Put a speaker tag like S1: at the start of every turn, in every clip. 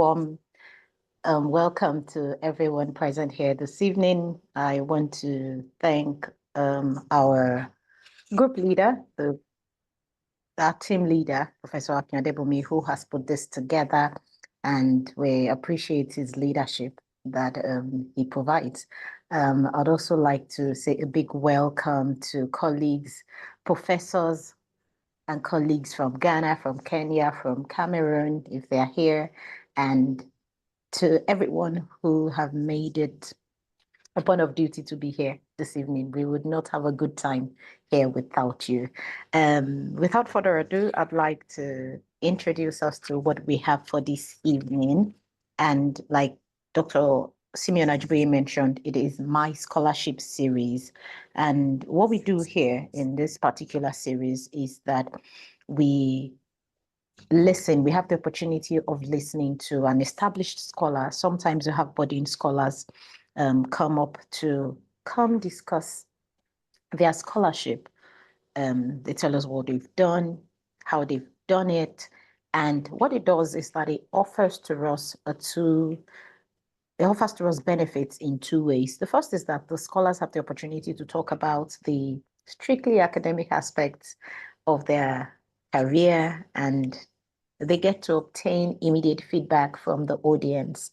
S1: warm welcome to everyone present here this evening. I want to thank our group leader, our team leader, Professor Akin Odebunmi, who has put this together, and we appreciate his leadership that he provides. I'd also like to say a big welcome to colleagues, professors, and colleagues from Ghana, from Kenya, from Cameroon, if they're here, and to everyone who have made it a point of duty to be here this evening. We would not have a good time here without you. Without further ado, I'd like to introduce us to what we have for this evening. And like Dr. Simeon Ajiboye mentioned, it is My Scholarship Series. And what we do here in this particular series is that we have the opportunity of listening to an established scholar. Sometimes you have budding scholars come discuss their scholarship. They tell us what they've done, how they've done it, and what it does is that it offers to us benefits in two ways. The first is that the scholars have the opportunity to talk about the strictly academic aspects of their career, and they get to obtain immediate feedback from the audience.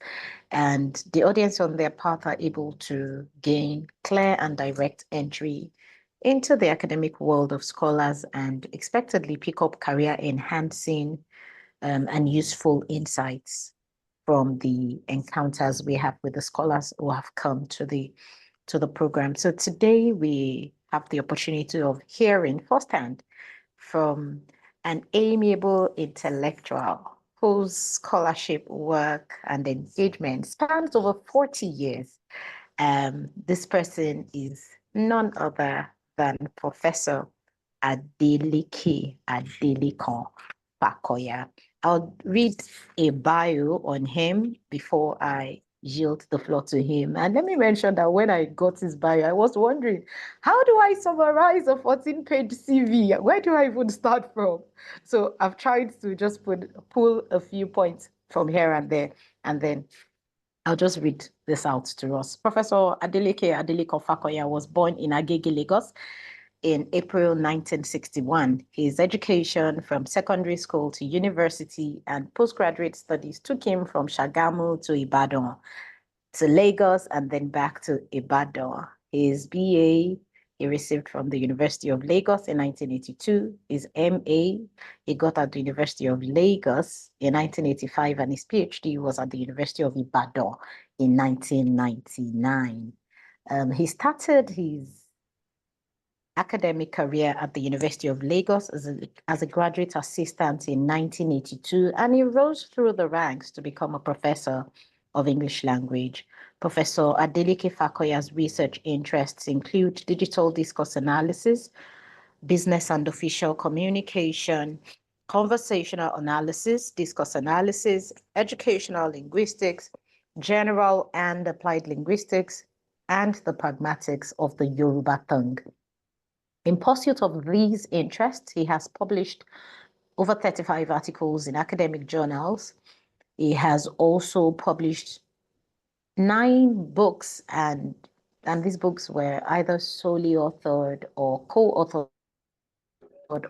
S1: And the audience on their part are able to gain clear and direct entry into the academic world of scholars and expectedly pick up career enhancing and useful insights from the encounters we have with the scholars who have come to the program. So today we have the opportunity of hearing firsthand from an amiable intellectual whose scholarship work and engagement spans over 40 years. This person is none other than Professor Adeleke Fakoya. I'll read a bio on him before I yield the floor to him. And let me mention that when I got his bio, I was wondering, how do I summarize a 14-page CV? Where do I even start from? So I've tried to just pull a few points from here and there, and then I'll just read this out to us. Professor Adeleke Fakoya was born in Agege, Lagos, in April 1961. His education from secondary school to university and postgraduate studies took him from Shagamu to Ibadan, to Lagos, and then back to Ibadan. His BA he received from the University of Lagos in 1982. His MA he got at the University of Lagos in 1985, and his PhD was at the University of Ibadan in 1999. He started his academic career at the University of Lagos as a graduate assistant in 1982, and he rose through the ranks to become a professor of English language. Professor Adeleke Fakoya's research interests include digital discourse analysis, business and official communication, conversational analysis, discourse analysis, educational linguistics, general and applied linguistics, and the pragmatics of the Yoruba tongue. In pursuit of these interests, he has published over 35 articles in academic journals. He has also published 9 books, and these books were either solely authored or co-authored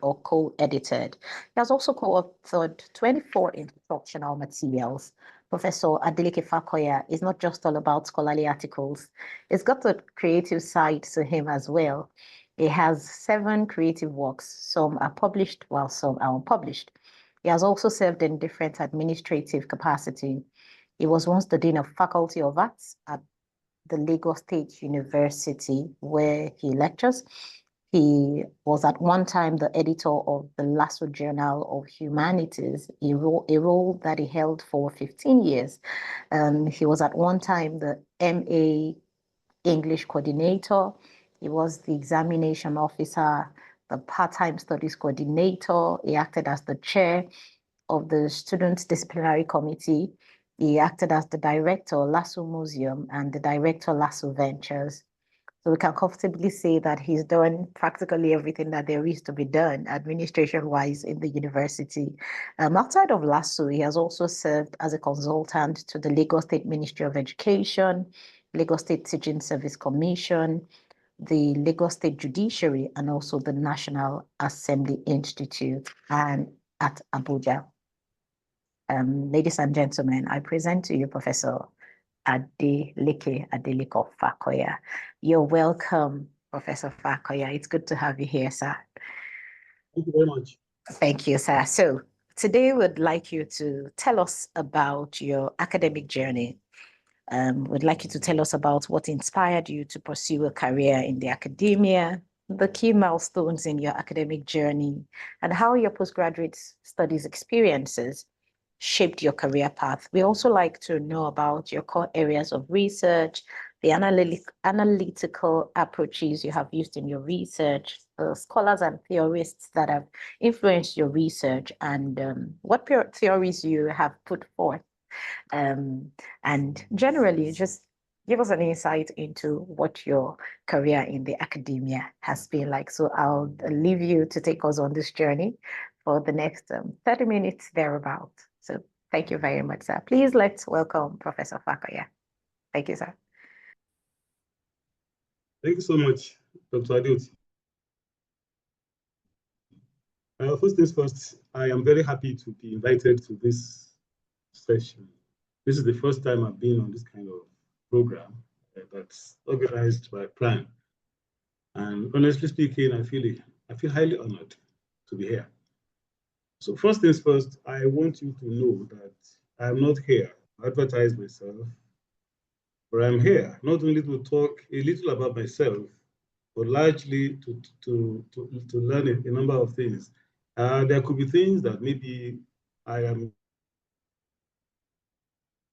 S1: or co-edited. He has also co-authored 24 instructional materials. Professor Adeleke Fakoya is not just all about scholarly articles. It's got a creative side to him as well. He has 7 creative works. Some are published while some are unpublished. He has also served in different administrative capacity. He was once the Dean of Faculty of Arts at the Lagos State University, where he lectures. He was at one time the editor of the Lasso Journal of Humanities, a role that he held for 15 years. He was at one time the MA English coordinator. He was the examination officer, the part-time studies coordinator. He acted as the chair of the Student Disciplinary Committee. He acted as the director of Lasso Museum and the director of Lasso Ventures. So we can comfortably say that he's done practically everything that there is to be done administration-wise in the university. Outside of LASU, he has also served as a consultant to the Lagos State Ministry of Education, Lagos State Teaching Service Commission, the Lagos State Judiciary, and also the National Assembly Institute and at Abuja. Ladies and gentlemen, I present to you Professor Adeleke Fakoya. You're welcome, Professor Fakoya. It's good to have you here, sir.
S2: Thank you very much.
S1: Thank you, sir. So today we'd like you to tell us about your academic journey. We'd like you to tell us about what inspired you to pursue a career in the academia, the key milestones in your academic journey, and how your postgraduate studies experiences shaped your career path. We also like to know about your core areas of research, the analytical approaches you have used in your research, the scholars and theorists that have influenced your research, and what theories you have put forth. And generally, just give us an insight into what your career in the academia has been like. So I'll leave you to take us on this journey for the next 30 minutes thereabout. So thank you very much, sir. Please let's welcome Professor Fakoya. Thank you, sir.
S2: Thank you so much, Dr. Adeleke. First things first, I am very happy to be invited to this session. This is the first time I've been on this kind of program that's organized by Plan. And honestly speaking, I feel highly honored to be here. So first things first, I want you to know that I'm not here to advertise myself, but I'm here not only to talk a little about myself, but largely to learn a number of things. There could be things that maybe I am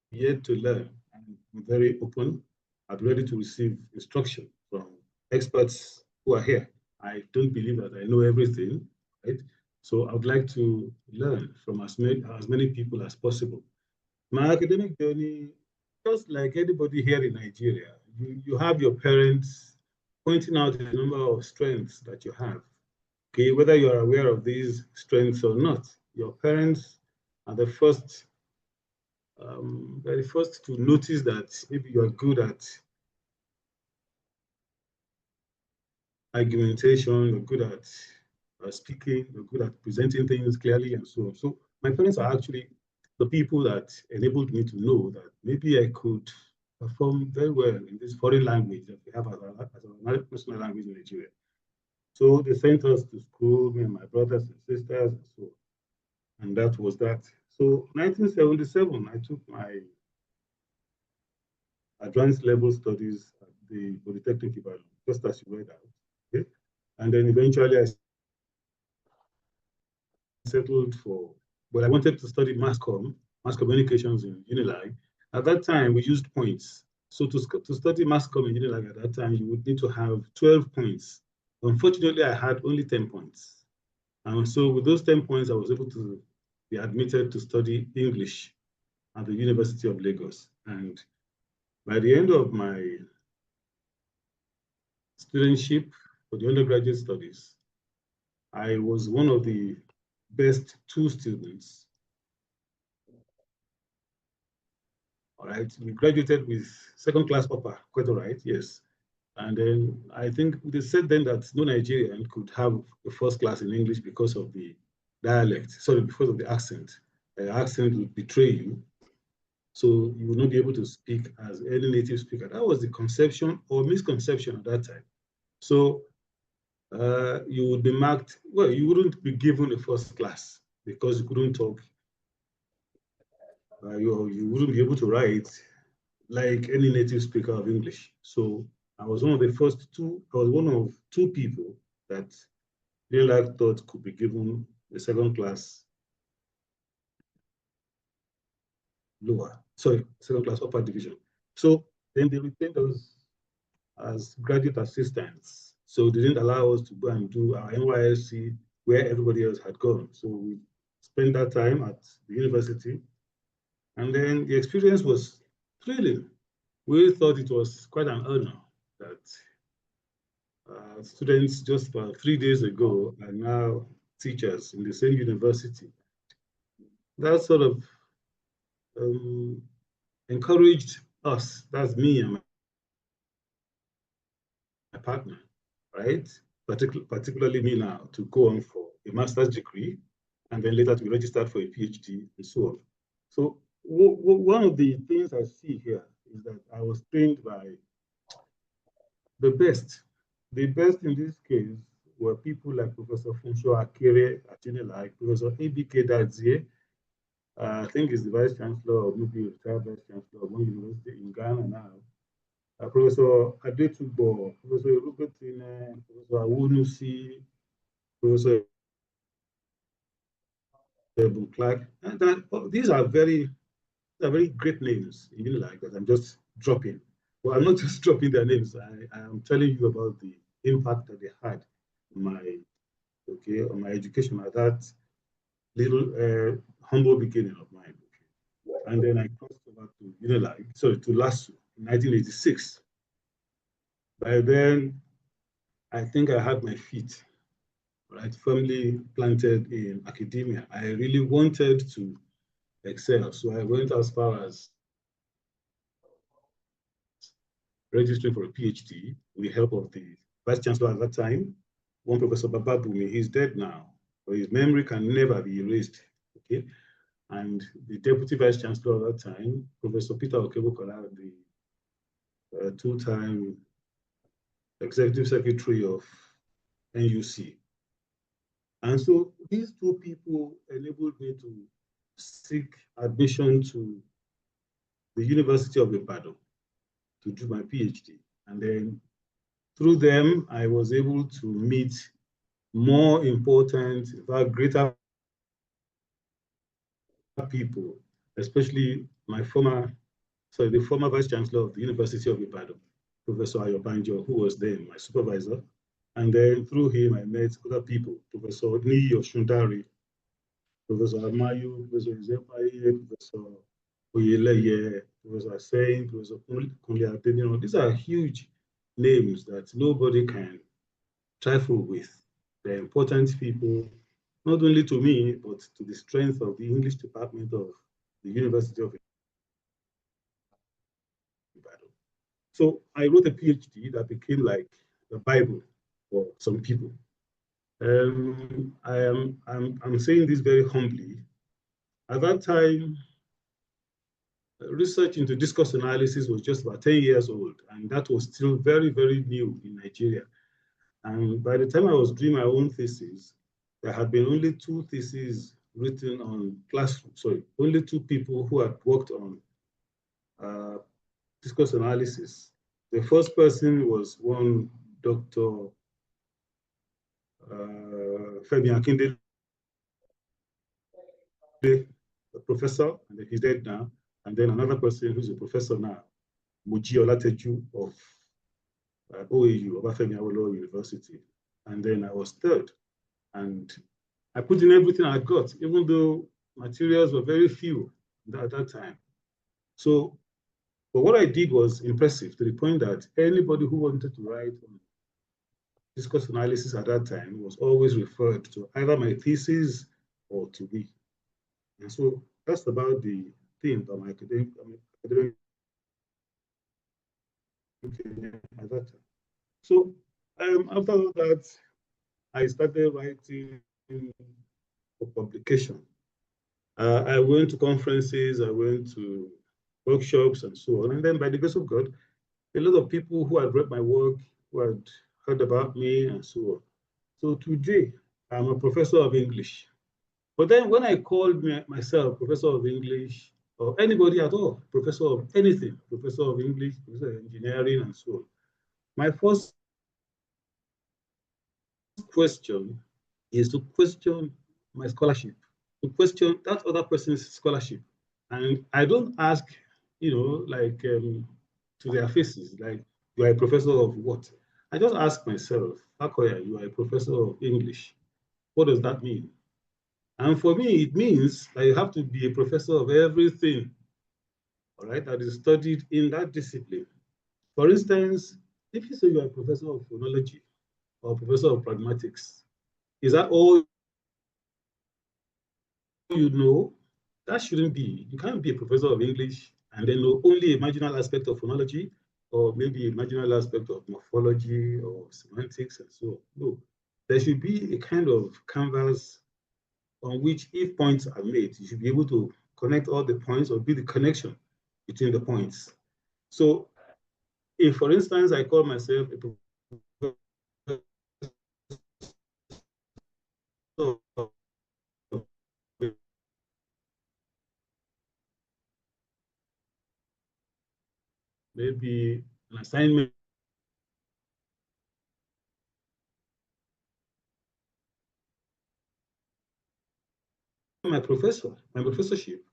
S2: yet to learn. I'm very open. I'm ready to receive instruction from experts who are here. I don't believe that I know everything, right? So I would like to learn from as many people as possible. My academic journey, just like anybody here in Nigeria, you have your parents pointing out the number of strengths that you have. Okay, whether you are aware of these strengths or not, your parents are the first very first to notice that maybe you are good at argumentation, you're good at speaking, you're good at presenting things clearly, and so on. So my parents are actually the people that enabled me to know that maybe I could perform very well in this foreign language that we have as our national language in Nigeria. So they sent us to school, me and my brothers and sisters, and so on. And that was that. So 1977, I took my advanced level studies at the Polytechnic Ibadan, just as you read out. Okay? And then eventually I settled for, well, I wanted to study mass communications in Unilag. At that time, we used points. So to study mass comm in Unilag at that time, you would need to have 12 points. Unfortunately, I had only 10 points. And so with those 10 points, I was able to be admitted to study English at the University of Lagos. And by the end of my studentship for the undergraduate studies, I was one of the best 2 students. All right, we graduated with second class upper, quite all right, yes. And then I think they said then that no Nigerian could have a first class in English because of the dialect, sorry, because of the accent. The accent would betray you. So you would not be able to speak as any native speaker. That was the conception or misconception at that time. So you would be marked, well, you wouldn't be given a first class because you couldn't talk. You wouldn't be able to write like any native speaker of English. So I was one of the first 2, I was one of 2 people that Unilag thought could be given a second class second class upper division. So then they retained us as graduate assistants. So they didn't allow us to go and do our NYSC where everybody else had gone. So we spent that time at the university. And then the experience was thrilling. We thought it was quite an honor that students just about 3 days ago are now teachers in the same university. That sort of encouraged us, that's me and my partner, right? Particularly me now, to go on for a master's degree and then later to be registered for a PhD and so on. So one of the things I see here is that I was trained by the best. The best in this case were people like Professor Funsho Akere Atinela, like Professor Adeleke Fakoya. I think he's the Vice Chancellor, or maybe retired Vice Chancellor of one university in Ghana now. Professor Adetubo, Professor Rubetin, Professor Awunusi, Professor Clark. And these are very great names, even like that I'm just dropping. Well, I'm not just dropping their names. I am telling you about the impact that they had on my education at that little humble beginning of mine. And then I crossed over to LASU in 1986. By then, I think I had my feet firmly planted in academia. I really wanted to excel, so I went as far as registering for a PhD with the help of the Vice Chancellor at that time, one Professor Odebunmi. He's dead now, but his memory can never be erased. Okay, and the Deputy Vice Chancellor at that time, Professor Peter Okebokola, the two-time Executive Secretary of NUC. And so these two people enabled me to seek admission to the University of Ibadan to do my PhD. And then through them, I was able to meet more important, greater people, especially the former Vice Chancellor of the University of Ibadan, Professor Ayobanjo, who was then my supervisor. And then through him, I met other people, Professor Odni Yoshundari, Professor Amayu, Professor Izepaye, Professor Oyeleye, Professor Sain, Professor Kunle Adeniro. These are huge names that nobody can trifle with. They're important people, not only to me, but to the strength of the English department of the University of Ibadan. So I wrote a PhD that became like the Bible for some people. I'm saying this very humbly. At that time, research into discourse analysis was just about 10 years old, and that was still very, very new in Nigeria. And by the time I was doing my own thesis, there had been only two theses written on only two people who had worked on discourse analysis. The first person was one Dr. Femi Akin, a professor, and he's dead now. And then another person who's a professor now, Muji Olateju of OAU, Obafemi Awolowo University. And then I was third. And I put in everything I got, even though materials were very few at that time. So, but what I did was impressive to the point that anybody who wanted to write on discourse analysis at that time was always referred to either my thesis or to me. And so that's about the theme of my academic at that time. So after that, I started writing for publication. I went to conferences, I went to workshops and so on. And then by the grace of God, a lot of people who had read my work, who had heard about me and so on. So today, I'm a professor of English. But then when I called myself professor of English, or anybody at all, professor of anything, professor of English, professor of engineering and so on, my first question is to question my scholarship, to question that other person's scholarship. And I don't ask, to their faces, like, you are a professor of what? I just ask myself, Fakoya, you are a professor of English. What does that mean? And for me, it means that you have to be a professor of everything, all right, that is studied in that discipline. For instance, if you say you are a professor of phonology, or professor of pragmatics. Is that all you know? That shouldn't be. You can't be a professor of English and then know only a marginal aspect of phonology, or maybe a marginal aspect of morphology or semantics and so on. No, there should be a kind of canvas on which, if points are made, you should be able to connect all the points or be the connection between the points. So if, for instance, I call myself a professor of maybe an assignment, my professorship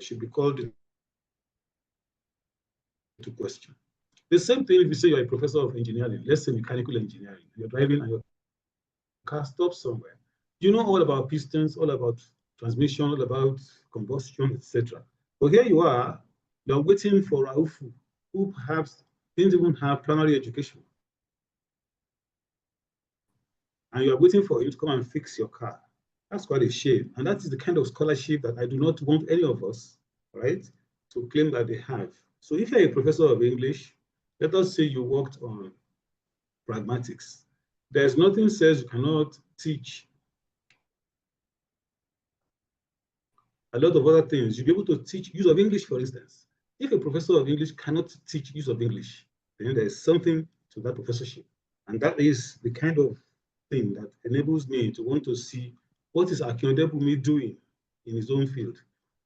S2: should be called into question. The same thing if you say you're a professor of engineering, let's say mechanical engineering, you're driving and your car stops somewhere. You know all about pistons, all about transmission, all about combustion, etc. But here you are, you're waiting for Raufu, who perhaps didn't even have primary education. And you're waiting for him to come and fix your car. That's quite a shame. And that is the kind of scholarship that I do not want any of us, right, to claim that they have. So if you're a professor of English, let us say you worked on pragmatics. There's nothing says you cannot teach a lot of other things. You'll be able to teach use of English, for instance. If a professor of English cannot teach use of English, then there's something to that professorship. And that is the kind of thing that enables me to want to see what is Akin Odebunmi doing in his own field.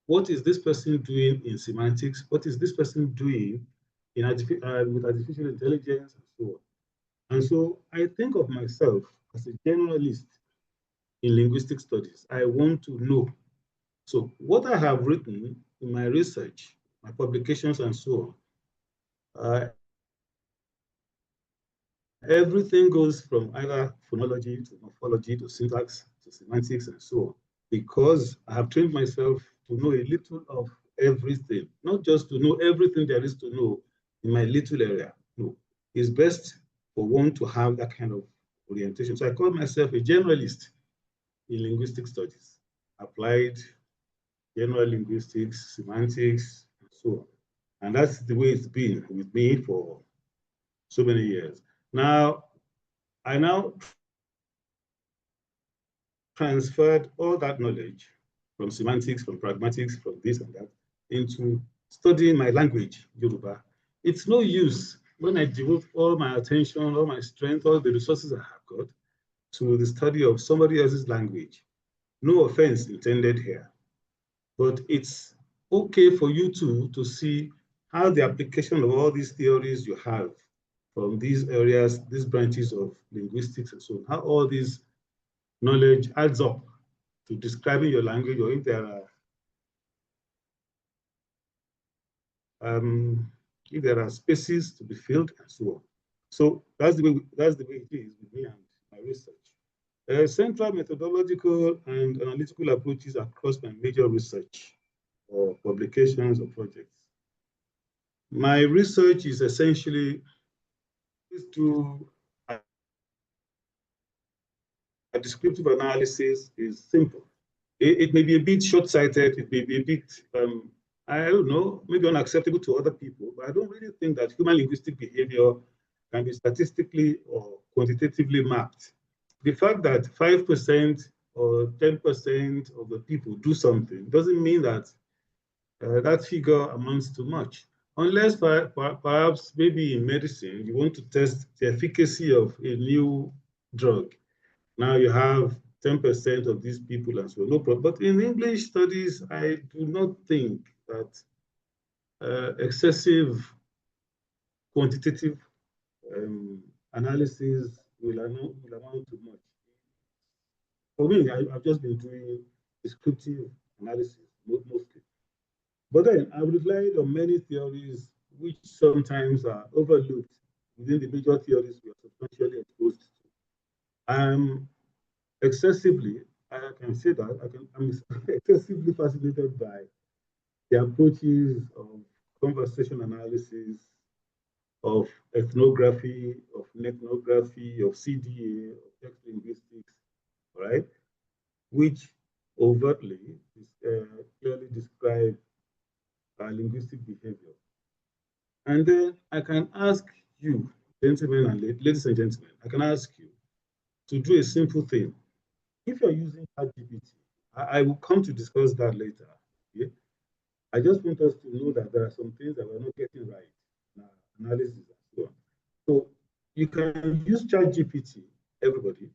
S2: What is this person doing in semantics? What is this person doing in with artificial intelligence and so on? And so I think of myself as a generalist in linguistic studies. I want to know. So what I have written in my research, my publications and so on, everything goes from either phonology to morphology to syntax to semantics and so on, because I have trained myself to know a little of everything, not just to know everything there is to know in my little area. No, it's best for one to have that kind of orientation. So I call myself a generalist in linguistic studies, applied general linguistics, semantics, and so on. And that's the way it's been with me for so many years. Now, I now transferred all that knowledge from semantics, from pragmatics, from this and that, into studying my language, Yoruba. It's no use when I devote all my attention, all my strength, all the resources I have got to the study of somebody else's language. No offense intended here, but it's okay for you to see how the application of all these theories you have from these areas, these branches of linguistics and so on, how all this knowledge adds up to describing your language, or if there are spaces to be filled and so on. So that's the way it is with me and my research. Central methodological and analytical approaches across my major research or publications or projects. My research is essentially to a descriptive analysis is simple. It may be a bit short-sighted, it may be a bit, I don't know, maybe unacceptable to other people, but I don't really think that human linguistic behavior can be statistically or quantitatively mapped. The fact that 5% or 10% of the people do something doesn't mean that that figure amounts to much. Unless perhaps maybe in medicine, you want to test the efficacy of a new drug. Now you have 10% of these people and so on, no problem. But in English studies, I do not think that excessive quantitative analysis will amount to much. For me, I've just been doing descriptive analysis mostly. But then I've relied on many theories which sometimes are overlooked within the major theories we are substantially exposed to. I'm excessively, I can say that, I'm excessively fascinated by the approaches of conversation analysis, of ethnography, of ethnography, of CDA, of text linguistics, right? Which overtly clearly describe linguistic behavior. And then I can ask you, gentlemen and ladies and gentlemen, I can ask you to do a simple thing. If you're using ChatGPT, I will come to discuss that later. Okay? I just want us to know that there are some things that we're not getting right in our analysis and so on. So you can use ChatGPT, everybody,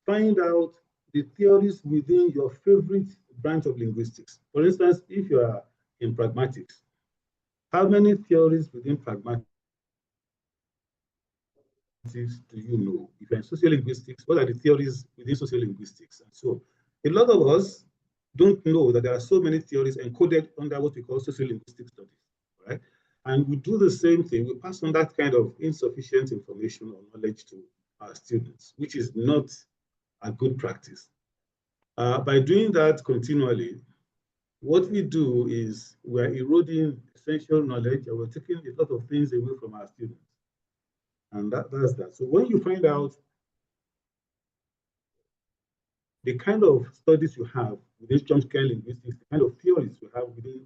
S2: find out the theories within your favorite branch of linguistics. For instance, if you are in pragmatics, how many theories within pragmatics do you know? If you're in sociolinguistics, what are the theories within sociolinguistics? And so a lot of us don't know that there are so many theories encoded under what we call sociolinguistic studies, right? And we do the same thing. We pass on that kind of insufficient information or knowledge to our students, which is not a good practice. By doing that continually, what we do is we're eroding essential knowledge, and we're taking a lot of things away from our students. And that's that. So when you find out the kind of studies you have within Chomsky linguistics, the kind of theories you have within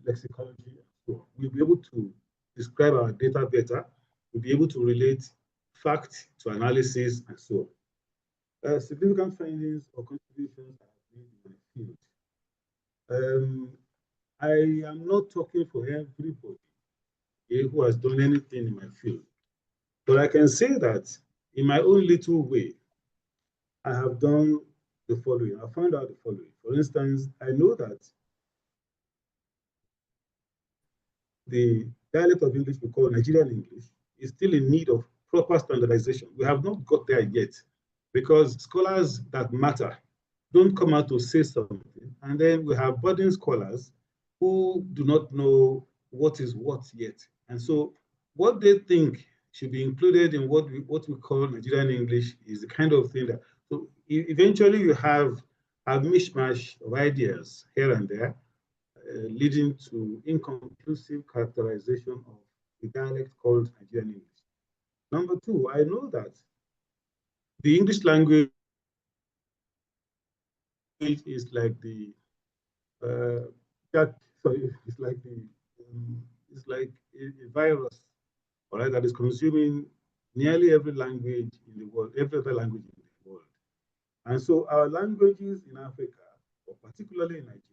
S2: lexicology, and so on, we'll be able to describe our data better. We'll be able to relate fact to analysis and so on. Significant findings or contributions I've made in my field. I am not talking for everybody who has done anything in my field, but I can say that in my own little way, I have done the following. I found out the following. For instance, I know that the dialect of English we call Nigerian English is still in need of proper standardization. We have not got there yet because scholars that matter don't come out to say something. And then we have budding scholars who do not know what is what yet. And so what they think should be included in what we call Nigerian English is the kind of thing that, so eventually you have a mishmash of ideas here and there, leading to inconclusive characterization of the dialect called Nigerian English. Number two, I know that the English language is like the it's like a virus, all right, that is consuming nearly every language in the world, every other language in the world. And so our languages in Africa, or particularly in Nigeria,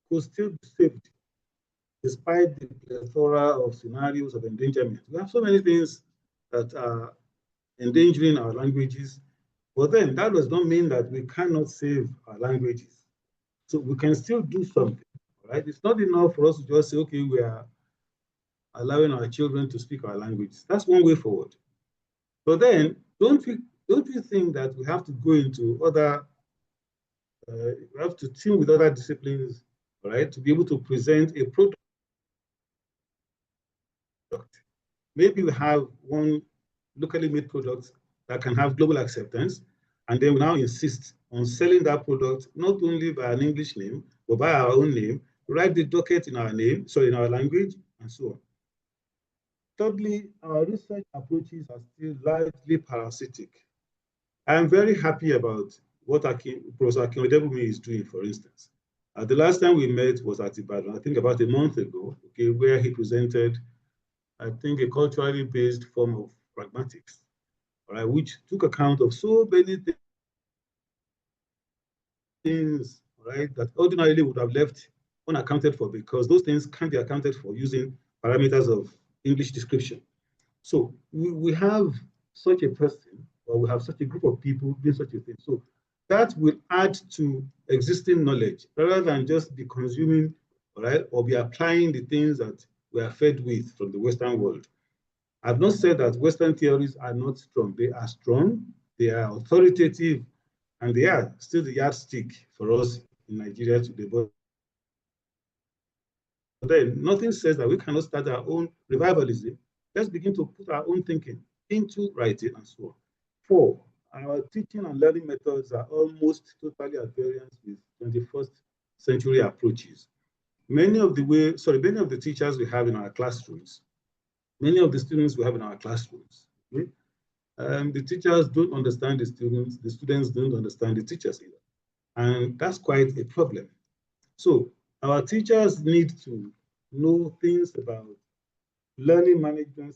S2: could still be saved despite the plethora of scenarios of endangerment. We have so many things that are endangering our languages, but then that does not mean that we cannot save our languages. So we can still do something, right? It's not enough for us to just say, okay, we are allowing our children to speak our languages. That's one way forward. But then, don't you think that we have to go into other, we have to team with other disciplines, right, to be able to present a product? Maybe we have one locally made product that can have global acceptance, and then we now insist on selling that product not only by an English name, but by our own name, write the docket in our name, so in our language, and so on. Thirdly, our research approaches are still largely parasitic. I am very happy about what Professor Akin Odebunmi is doing, for instance. The last time we met was at Ibadan, I think about a month ago, okay, where he presented, I think, a culturally based form of pragmatics, right, which took account of so many things, right, that ordinarily would have left unaccounted for because those things can't be accounted for using parameters of English description. So we have such a person, or we have such a group of people doing such a thing. So that will add to existing knowledge rather than just be consuming, right, or be applying the things that we are fed with from the Western world. I've not said that Western theories are not strong. They are strong, they are authoritative, and they are still the yardstick for us in Nigeria today. But then nothing says that we cannot start our own revivalism. Let's begin to put our own thinking into writing and so on. 4, our teaching and learning methods are almost totally at variance with 21st century approaches. Many of the teachers we have in our classrooms, many of the students we have in our classrooms, Okay? The teachers don't understand the students don't understand the teachers either. And that's quite a problem. So our teachers need to know things about learning management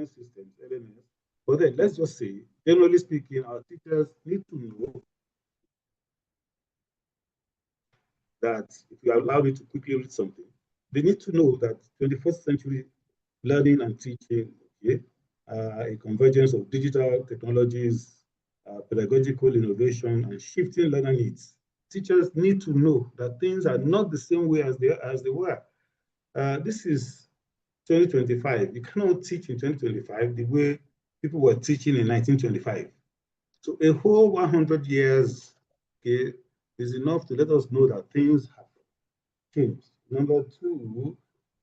S2: systems, LMS. But then let's just say, generally speaking, our teachers need to know that, if you allow me to quickly read something, they need to know that 21st century learning and teaching, okay, a convergence of digital technologies, pedagogical innovation, and shifting learner needs. Teachers need to know that things are not the same way as they were. This is 2025. You cannot teach in 2025 the way people were teaching in 1925. So a whole 100 years, okay, is enough to let us know that things have changed. Number two,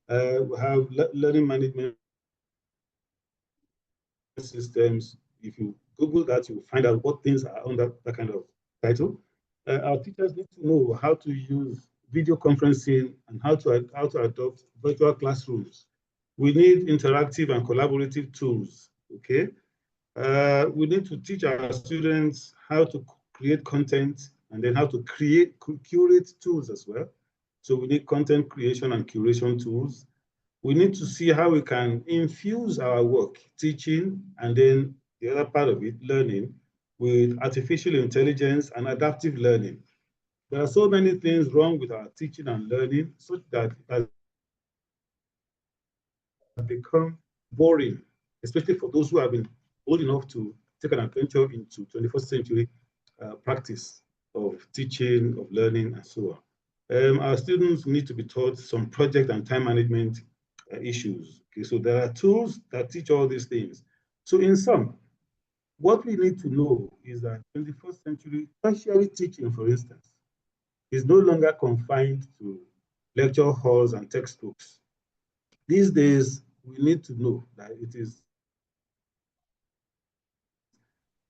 S2: we have learning management systems. If you Google that, you will find out what things are under that kind of title. Our teachers need to know how to use video conferencing and how to adopt virtual classrooms. We need interactive and collaborative tools, okay? We need to teach our students how to create content and then how to curate tools as well. So we need content creation and curation tools. We need to see how we can infuse our work, teaching, and then the other part of it, learning, with artificial intelligence and adaptive learning. There are so many things wrong with our teaching and learning, such that it has become boring, especially for those who have been old enough to take an adventure into 21st century practice of teaching, of learning, and so on. Our students need to be taught some project and time management issues. Okay, so there are tools that teach all these things. So in sum, what we need to know is that 21st century tertiary teaching, for instance, is no longer confined to lecture halls and textbooks. These days, we need to know that it is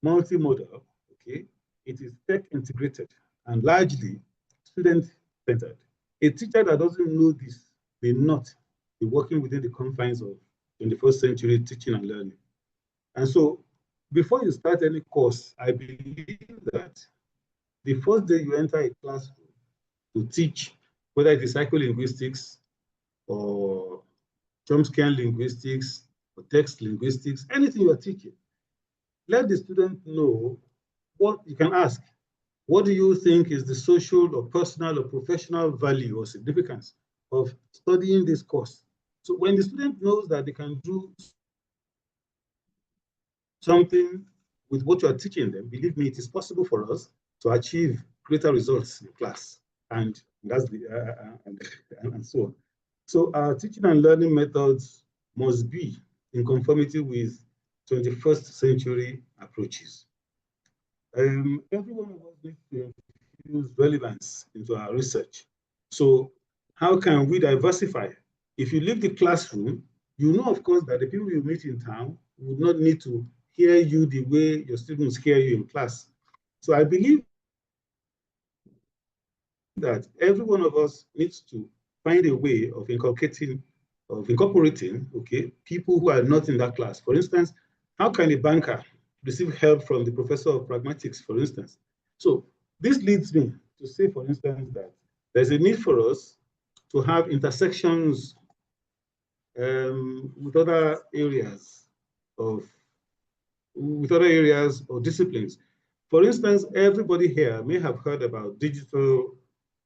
S2: multimodal, okay? It is tech integrated and largely student-centered. A teacher that doesn't know this may not be working within the confines of 21st century teaching and learning. And so, before you start any course, I believe that the first day you enter a classroom to teach, whether it is psycholinguistics or Chomskyan linguistics or text linguistics, anything you are teaching, let the student know what you can ask. What do you think is the social or personal or professional value or significance of studying this course? So when the student knows that they can do something with what you are teaching them, believe me, it is possible for us to achieve greater results in class, and that's the and so on. So our teaching and learning methods must be in conformity with 21st century approaches. Every one of us needs to infuse relevance into our research. So how can we diversify? If you leave the classroom, you know, of course, that the people you meet in town would not need to hear you the way your students hear you in class. So I believe that every one of us needs to find a way of incorporating, okay, people who are not in that class. For instance, how can a banker receive help from the professor of pragmatics, for instance? So this leads me to say, for instance, that there's a need for us to have intersections with other areas or disciplines. For instance, everybody here may have heard about digital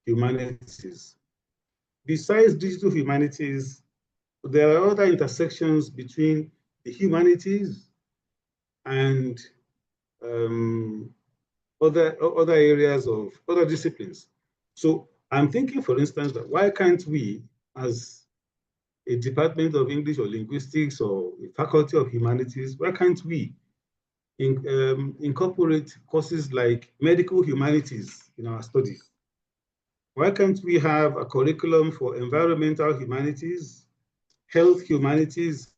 S2: humanities. Besides digital humanities, there are other intersections between the humanities and other areas of other disciplines. So I'm thinking, for instance, that why can't we, as a department of English or linguistics or a faculty of humanities, why can't we incorporate courses like medical humanities in our studies? Why can't we have a curriculum for environmental humanities, health humanities,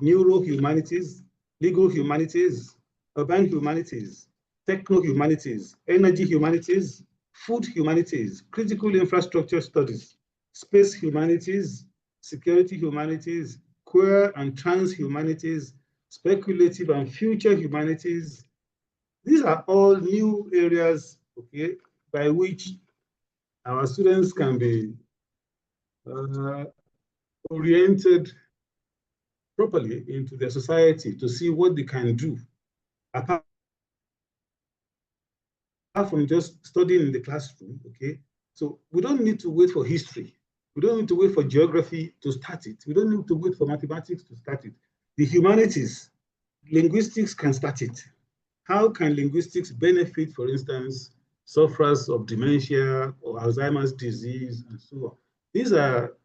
S2: neuro humanities, legal humanities, urban humanities, techno humanities, energy humanities, food humanities, critical infrastructure studies, space humanities, security humanities, queer and trans humanities, speculative and future humanities. These are all new areas, okay, by which our students can be oriented properly into their society to see what they can do, apart from just studying in the classroom, okay? So we don't need to wait for history. We don't need to wait for geography to start it. We don't need to wait for mathematics to start it. The humanities, linguistics can start it. How can linguistics benefit, for instance, sufferers of dementia or Alzheimer's disease and so on? These are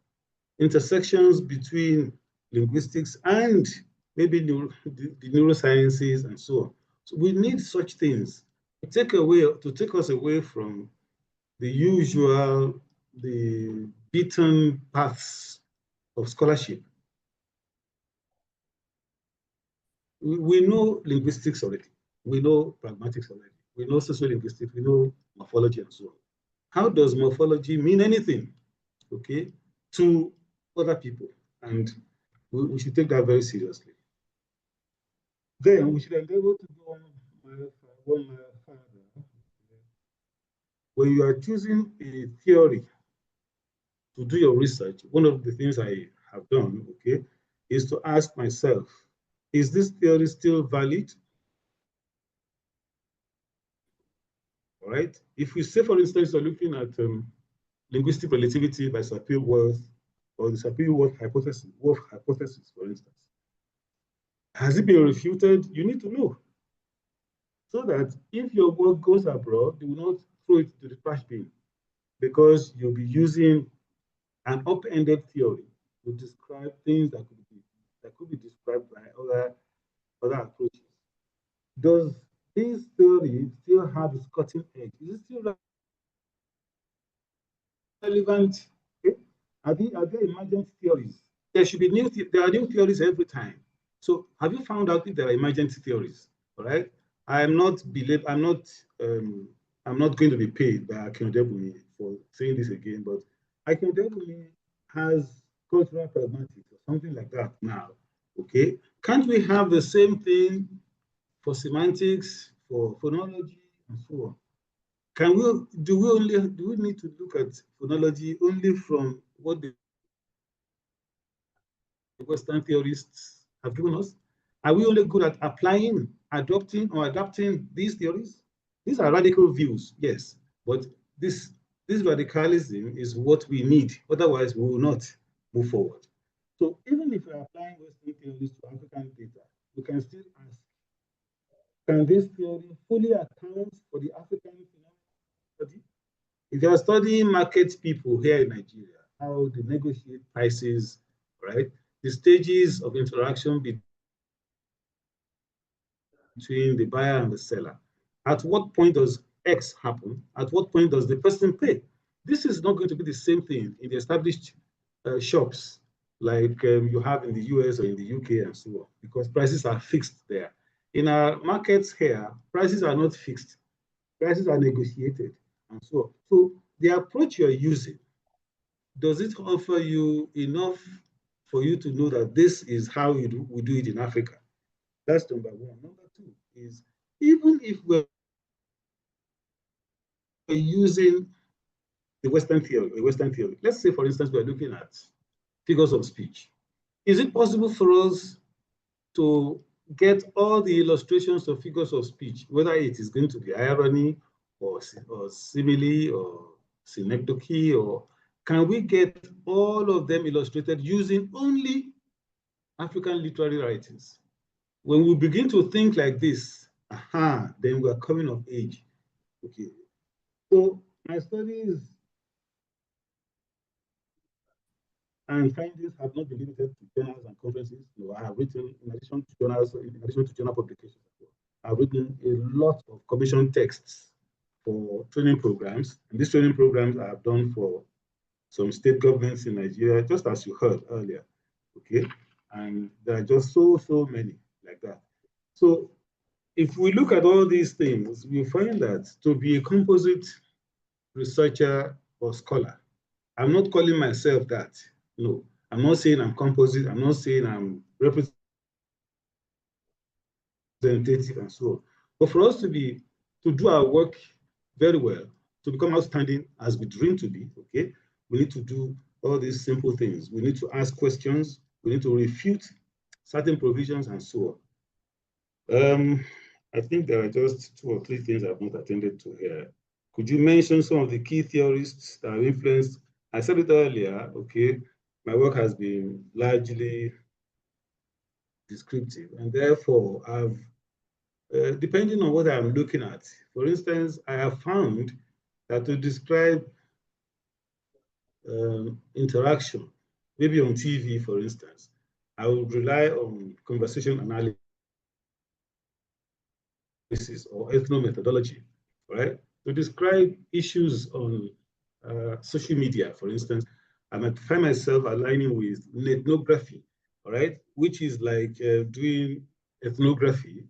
S2: intersections between linguistics and maybe the neurosciences and so on. So we need such things to take us away from the usual, the beaten paths of scholarship. We know linguistics already. We know pragmatics already. We know sociolinguistics. We know morphology and so on. How does morphology mean anything, okay, to other people? And we should take that very seriously. Then we should endeavor to go one further. When you are choosing a theory to do your research, one of the things I have done, okay, is to ask myself, is this theory still valid? All right. If we say, for instance, you're looking at linguistic relativity by Sapir-Whorf, or the Sapir-Whorf hypothesis, for instance, has it been refuted? You need to know, so that if your work goes abroad, you will not throw it to the trash bin, because you'll be using an up-ended theory to describe things that could be described by other approaches. Does this theory still have its cutting edge? Is it still relevant? Okay? Are there emergent theories? There should be there are new theories every time. So have you found out if there are emergent theories? All right. I'm not going to be paid by Akin Odebunmi for saying this again, but Akin Odebunmi has cultural pragmatics or something like that now. Okay. Can't we have the same thing for semantics, for phonology, and so on? Do we need to look at phonology only from what the Western theorists have given us? Are we only good at applying, adopting, or adapting these theories? These are radical views, yes, but this radicalism is what we need. Otherwise, we will not move forward. So even if we are applying Western theories to African data, we can still ask, can this theory fully account for the African phenomenon? If you are studying market people here in Nigeria, how they negotiate prices, right? The stages of interaction between the buyer and the seller. At what point does X happen? At what point does the person pay? This is not going to be the same thing in the established shops like you have in the US or in the UK and so on, because prices are fixed there. In our markets here, prices are not fixed. Prices are negotiated and so on. So the approach you're using, does it offer you enough for you to know that this is how we do it in Africa? That's number one. Number two is, even if we're using the Western theory, let's say, for instance, we're looking at figures of speech. Is it possible for us to get all the illustrations of figures of speech, whether it is going to be irony or simile or synecdoche, or can we get all of them illustrated using only African literary writings? When we begin to think like this, then we are coming of age. Okay. So my studies and findings have not been limited to journals and conferences. No, I have written, in addition to journal publications, I've written a lot of commissioned texts for training programs. And these training programs I have done for some state governments in Nigeria, just as you heard earlier. Okay. And there are just so many like that. So if we look at all these things, we find that to be a composite researcher or scholar, I'm not calling myself that. No, I'm not saying I'm composite. I'm not saying I'm representative and so on. But for us to do our work very well, to become outstanding as we dream to be, okay, we need to do all these simple things. We need to ask questions. We need to refute certain provisions and so on. I think there are just 2 or 3 things I've not attended to here. Could you mention some of the key theorists that have influenced? I said it earlier, okay, my work has been largely descriptive, and therefore I've, depending on what I'm looking at, for instance, I have found that to describe interaction, maybe on TV, for instance, I would rely on conversation analysis or ethnomethodology, right? To describe issues on social media, for instance, I might find myself aligning with ethnography, all right, which is like doing ethnography.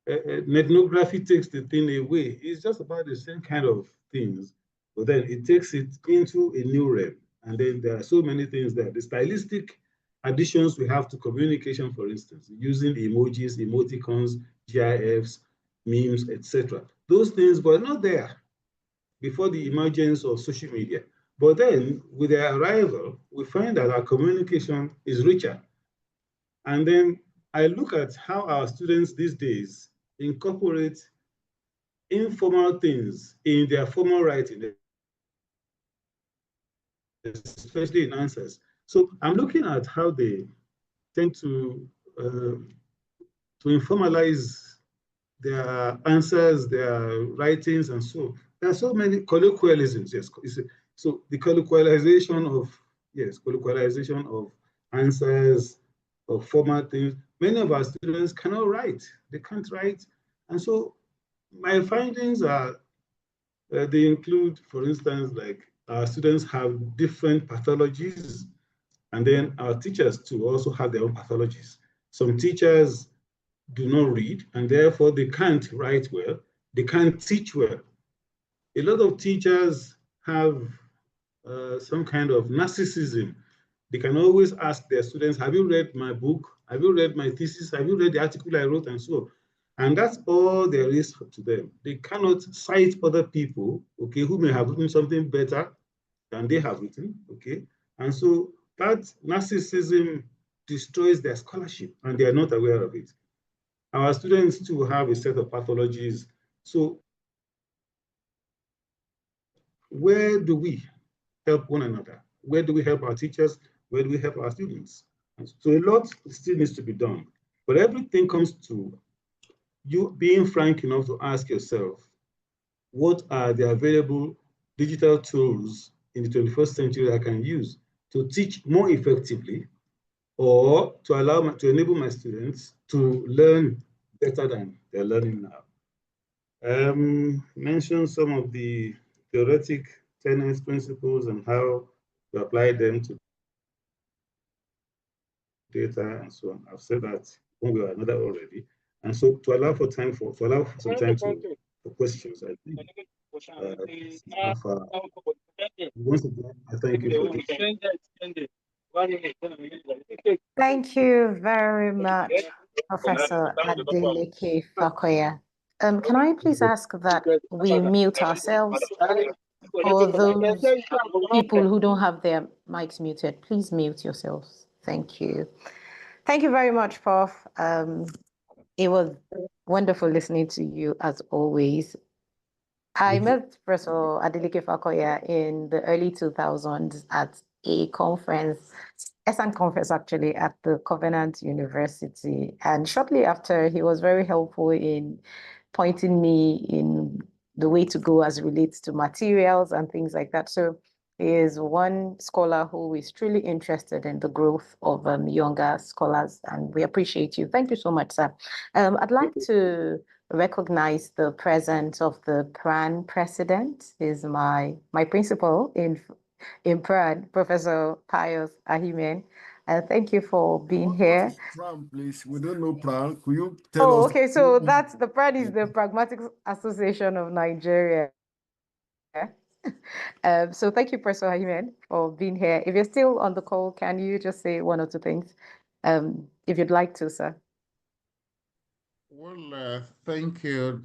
S2: Ethnography takes the thing away. It's just about the same kind of things, but then it takes it into a new realm. And then there are so many things there. The stylistic additions we have to communication, for instance, using emojis, emoticons, GIFs, memes, etc. Those things were not there before the emergence of social media. But then, with their arrival, we find that our communication is richer. And then I look at how our students these days incorporate informal things in their formal writing, especially in answers. So I'm looking at how they tend to informalize their answers, their writings, and so. There are so many colloquialisms, yes. So the colloquialization of answers, of formal things. Many of our students cannot write. They can't write. And so my findings are, they include, for instance, like our students have different pathologies, and then our teachers too also have their own pathologies. Some teachers do not read, and therefore they can't write well, they can't teach well. A lot of teachers have some kind of narcissism. They can always ask their students, have you read my book? Have you read my thesis? Have you read the article I wrote? And so on. And that's all there is to them. They cannot cite other people, okay, who may have written something better than they have written, okay? And so that narcissism destroys their scholarship, and they are not aware of it. Our students too have a set of pathologies. So where do we help one another? Where do we help our teachers? Where do we help our students? So a lot still needs to be done. But everything comes to you being frank enough to ask yourself, what are the available digital tools in the 21st century I can use to teach more effectively, or to enable my students to learn better than they're learning now? Mention some of the theoretic tenets, principles, and how to apply them to data and so on. I've said that one way or another already. And so to allow some time for questions, I think once again, I thank you for this.
S1: Thank you very much, Professor Adeleke Fakoya. Can I please ask that we mute ourselves? For those people who don't have their mics muted, please mute yourselves. Thank you. Thank you very much, Prof. It was wonderful listening to you as always. I met Professor Adeleke Fakoya in the early 2000s at a conference, ESAN conference actually, at the Covenant University. And shortly after, he was very helpful in pointing me in the way to go as it relates to materials and things like that. So he is one scholar who is truly interested in the growth of younger scholars, and we appreciate you. Thank you so much, sir. I'd like to recognize the presence of the PRAN president. He's my principal in PRAN, Professor Pius Ahimen. Thank you for being here.
S3: PRAN, please. We don't know PRAN. Could you tell us?
S1: Okay. So that's the PRAN is the Pragmatic Association of Nigeria. So thank you, Professor Simeon, for being here. If you're still on the call, can you just say one or two things, if you'd like to, sir?
S3: Well, thank you,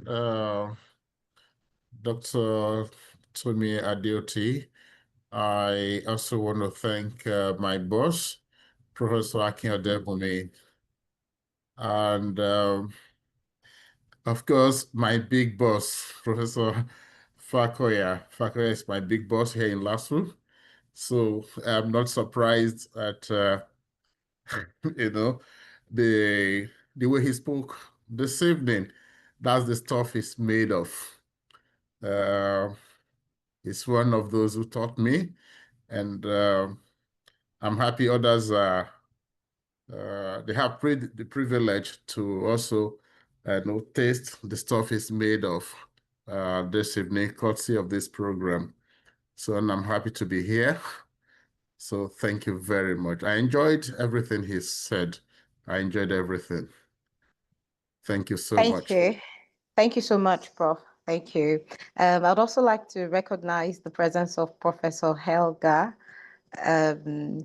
S3: Dr. Tomi Adeoti. I also want to thank my boss, Professor Akin Odebunmi, and of course, my big boss, Professor Fakoya. Fakoya is my big boss here in LASU. So I'm not surprised at you know the way he spoke this evening. That's the stuff he's made of. He's one of those who taught me, and I'm happy others are they have the privilege to also taste the stuff he's made of this evening, courtesy of this program. So, and I'm happy to be here. So thank you very much. I enjoyed everything he said. I enjoyed everything. Thank you so much.
S1: Thank you. Thank you so much, Prof. Thank you. I'd also like to recognize the presence of Professor Helga.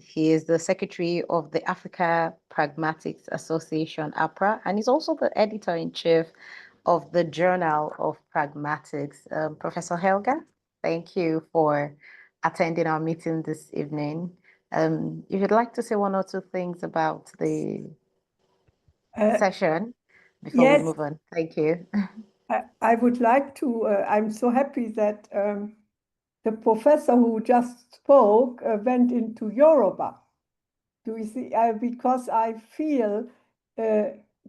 S1: He is the secretary of the Africa Pragmatics Association, APRA, and he's also the editor-in-chief of the Journal of Pragmatics. Professor Helga, thank you for attending our meeting this evening. If you'd like to say one or two things about the session before we move on. Thank you.
S4: I would like to, I'm so happy that the professor who just spoke went into Yoruba. Do you see? Because I feel,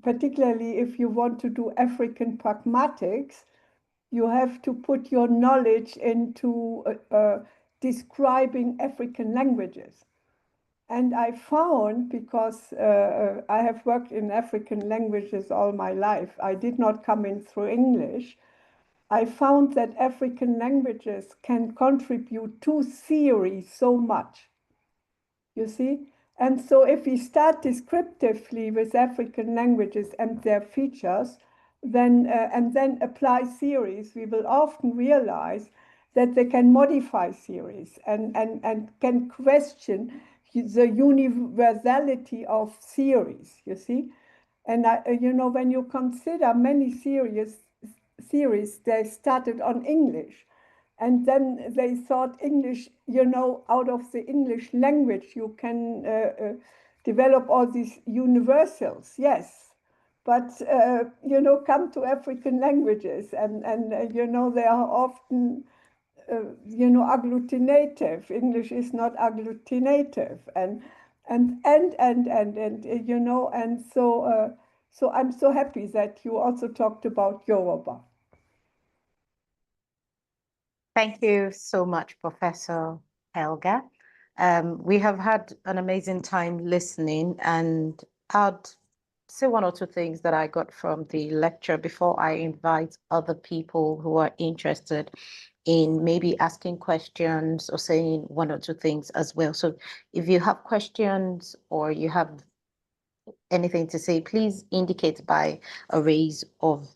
S4: particularly if you want to do African pragmatics, you have to put your knowledge into describing African languages. And I found, because I have worked in African languages all my life, I did not come in through English. I found that African languages can contribute to theory so much, you see? And so if we start descriptively with African languages and their features, then and then apply theories, we will often realize that they can modify theories and can question the universality of theories, you see? And you know, when you consider many theories, they started on English. And then they thought English, you know, out of the English language, you can develop all these universals, yes. But, you know, come to African languages and you know, they are often, you know, agglutinative. English is not agglutinative. And you know, and so, so I'm so happy that you also talked about Yoruba.
S1: Thank you so much, Professor Helga. We have had an amazing time listening, and I'd say one or two things that I got from the lecture before I invite other people who are interested in maybe asking questions or saying one or two things as well. So if you have questions or you have anything to say, please indicate by a raise of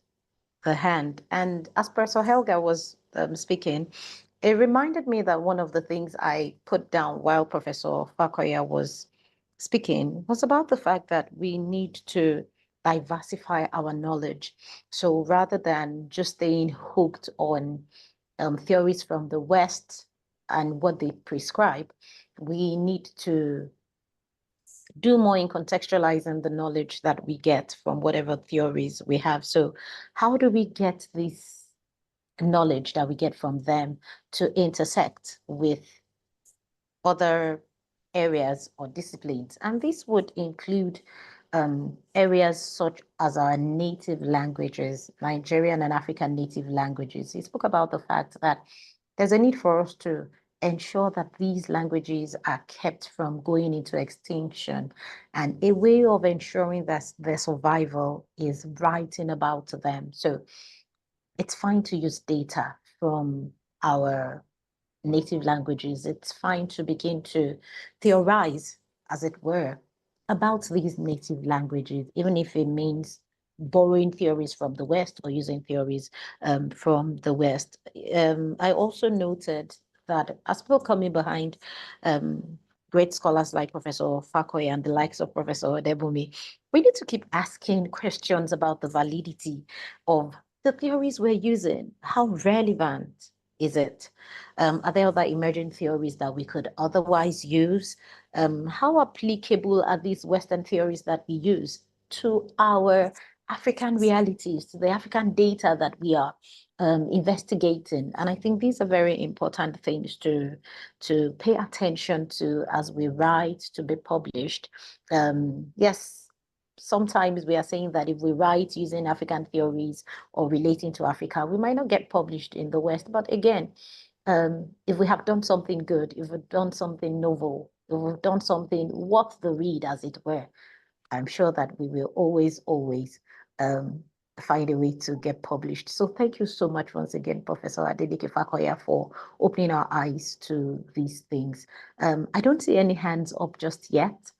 S1: the hand. And as Professor Helga was speaking, it reminded me that one of the things I put down while Professor Fakoya was speaking was about the fact that we need to diversify our knowledge. So rather than just staying hooked on theories from the West and what they prescribe, we need to do more in contextualizing the knowledge that we get from whatever theories we have. So how do we get this knowledge that we get from them to intersect with other areas or disciplines? And this would include areas such as our native languages, Nigerian and African native languages. He spoke about the fact that there's a need for us to ensure that these languages are kept from going into extinction. And a way of ensuring that their survival is writing about them. So it's fine to use data from our native languages. It's fine to begin to theorize, as it were, about these native languages, even if it means borrowing theories from the West or using theories from the West. I also noted that as people coming behind great scholars like Professor Fakoya and the likes of Professor Odebunmi, we need to keep asking questions about the validity of the theories we're using. How relevant is it? Are there other emerging theories that we could otherwise use? How applicable are these Western theories that we use to our African realities, to the African data that we are investigating? And I think these are very important things to pay attention to as we write to be published. Yes, sometimes we are saying that if we write using African theories or relating to Africa, we might not get published in the West. But again, if we have done something good, if we've done something novel, if we've done something worth the read, as it were, I'm sure that we will always find a way to get published. So thank you so much once again, Professor Adeleke Fakoya, for opening our eyes to these things. I don't see any hands up just yet.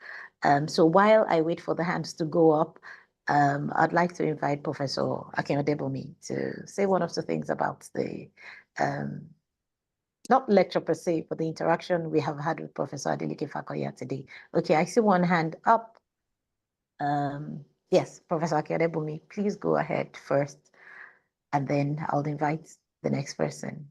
S1: So while I wait for the hands to go up, I'd like to invite Professor Akin Odebunmi to say one of the things about the not lecture per se, but the interaction we have had with Professor Adeleke Fakoya today. Okay, I see one hand up. Yes, Professor Akin Odebunmi, please go ahead first, and then I'll invite the next person.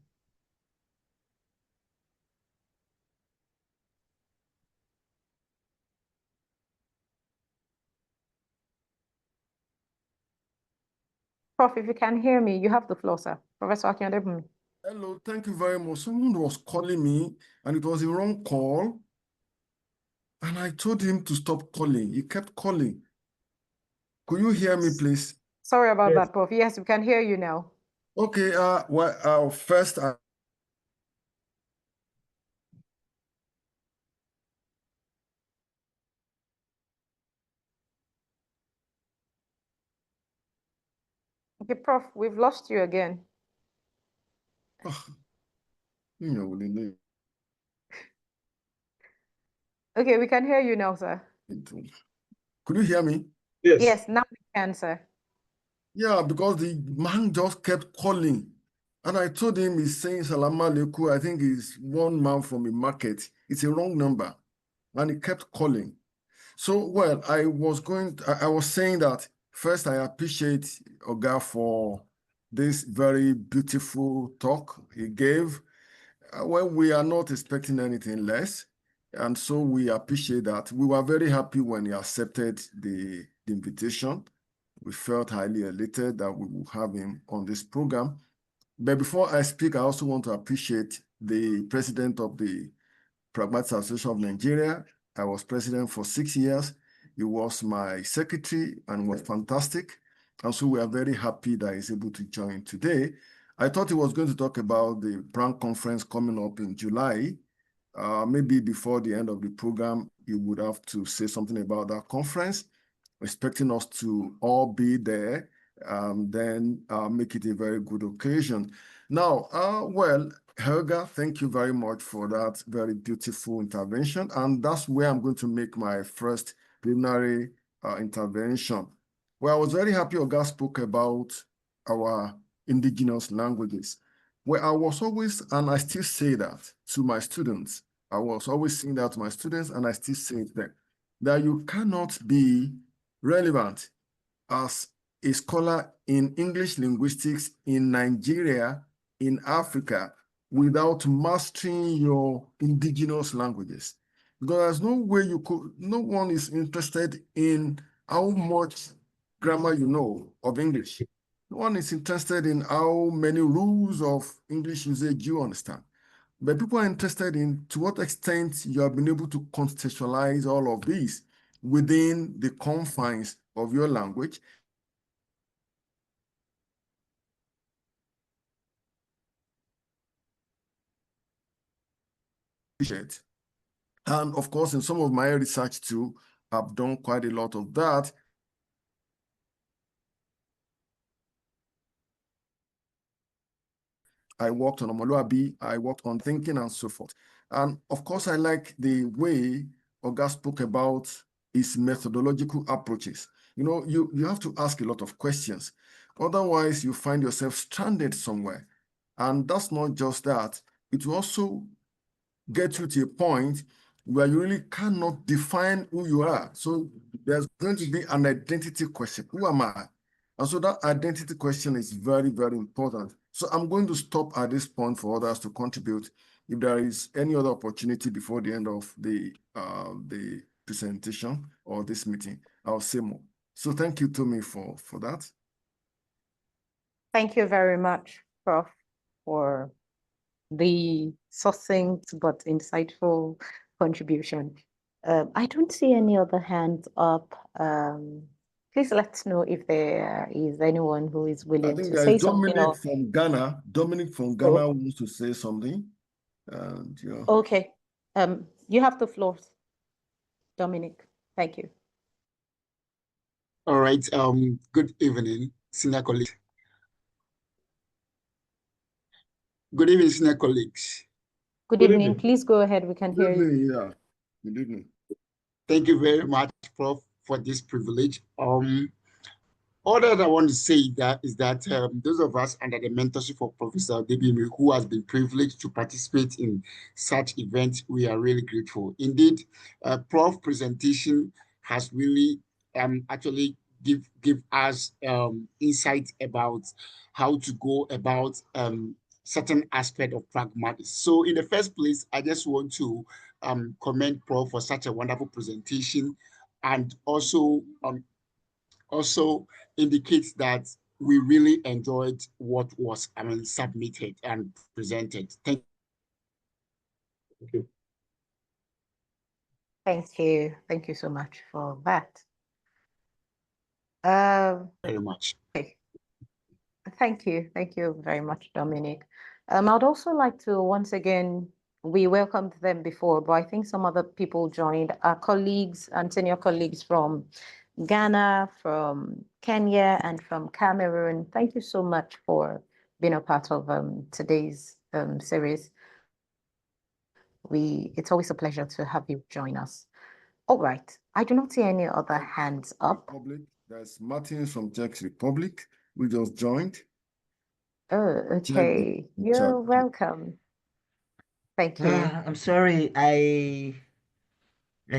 S1: Prof, if you can hear me, you have the floor, sir. Professor Akin Odebunmi.
S5: Hello, thank you very much. Someone was calling me, and it was a wrong call. And I told him to stop calling. He kept calling. Could you hear me, please?
S1: Sorry about
S2: Yes.
S1: that, Prof. Yes, we can hear you now.
S5: Okay, first,
S1: Okay, Prof, we've lost you again. Okay, we can hear you now, sir.
S5: Could you hear me?
S2: Yes.
S1: Yes, now we can, sir.
S5: Yeah, because the man just kept calling. And I told him he's saying Salam Alaikum. I think he's one man from a market. It's a wrong number. And he kept calling. So, well, I was saying that first, I appreciate Oga for this very beautiful talk he gave. Well, we are not expecting anything less. And so we appreciate that. We were very happy when he accepted the invitation. We felt highly elated that we will have him on this program. But before I speak, I also want to appreciate the president of the Pragmatic Association of Nigeria. I was president for 6 years. He was my secretary and was fantastic. And so we are very happy that he's able to join today. I thought he was going to talk about the PRAN conference coming up in July. Maybe before the end of the program, he would have to say something about that conference, expecting us to all be there, then make it a very good occasion. Now, well, Helga, thank you very much for that very beautiful intervention. And that's where I'm going to make my first preliminary intervention. Well, I was very happy Oga spoke about our indigenous languages. Well, I was always, and I still say that to my students, I was always saying that to my students, and I still say it there, that you cannot be relevant as a scholar in English linguistics in Nigeria, in Africa, without mastering your indigenous languages. Because there's no way you could, no one is interested in how much grammar you know of English. No one is interested in how many rules of English usage you understand. But people are interested in to what extent you have been able to contextualize all of these within the confines of your language. And of course, in some of my research too, I've done quite a lot of that. I worked on Omoluabi, I worked on thinking and so forth. And of course, I like the way Oga spoke about is methodological approaches. You have to ask a lot of questions. Otherwise, you find yourself stranded somewhere. And that's not just that. It will also get you to a point where you really cannot define who you are. So there's going to be an identity question. Who am I? And so that identity question is very, very important. So I'm going to stop at this point for others to contribute. If there is any other opportunity before the end of the presentation or this meeting, I'll say more. So thank you, Tommy, for that.
S1: Thank you very much, Prof, for the succinct but insightful contribution. I don't see any other hands up. Please let us know if there is anyone who is
S5: I
S1: willing
S5: think
S1: to
S5: there
S1: say
S5: is
S1: something.
S5: Dominic from Ghana. Dominic from Ghana wants to say something. And
S1: Okay. You have the floor, Dominic. Thank you.
S6: All right. Good evening, senior colleagues. Good evening, senior colleagues.
S1: Good
S2: Good
S1: evening.
S2: evening.
S1: Please go ahead. We can hear you.
S5: yeah. Good evening.
S6: Thank you very much, Prof, for this privilege. All that I want to say is that those of us under the mentorship of Professor Odebunmi, who has been privileged to participate in such events, we are really grateful. Indeed, Prof presentation has really actually give us insight about how to go about certain aspect of pragmatics. So in the first place, I just want to commend Prof for such a wonderful presentation, and also indicates that we really enjoyed what was submitted and presented. Thank
S2: you.
S1: Thank you. Thank you so much for that.
S6: very much.
S1: Okay. Thank you. Thank you very much, Dominic. I'd also like to once again, we welcomed them before, but I think some other people joined, our colleagues and senior colleagues from Ghana, from Kenya, and from Cameroon. Thank you so much for being a part of today's series. It's always a pleasure to have you join us. All right. I do not see any other hands up.
S5: Republic. There's Martin from Czech Republic. We just joined.
S1: Oh, okay. You're welcome. Thank you.
S7: I'm sorry, I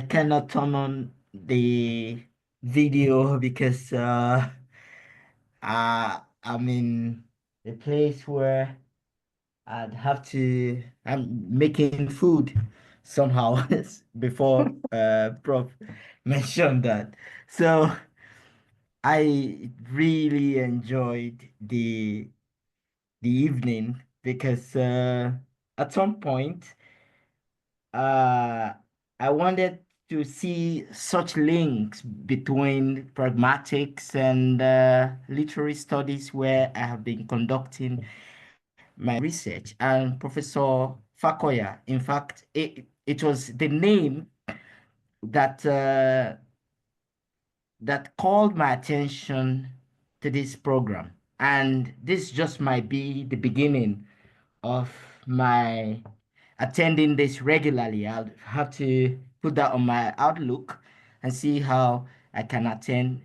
S7: cannot turn on the video because I'm in a place where I'm making food somehow before Prof mentioned that. So I really enjoyed the evening because at some point I wanted to see such links between pragmatics and literary studies where I have been conducting my research. And Professor Fakoya, in fact, it was the name that that called my attention to this program. And this just might be the beginning of my attending this regularly. I'll have to put that on my outlook and see how I can attend.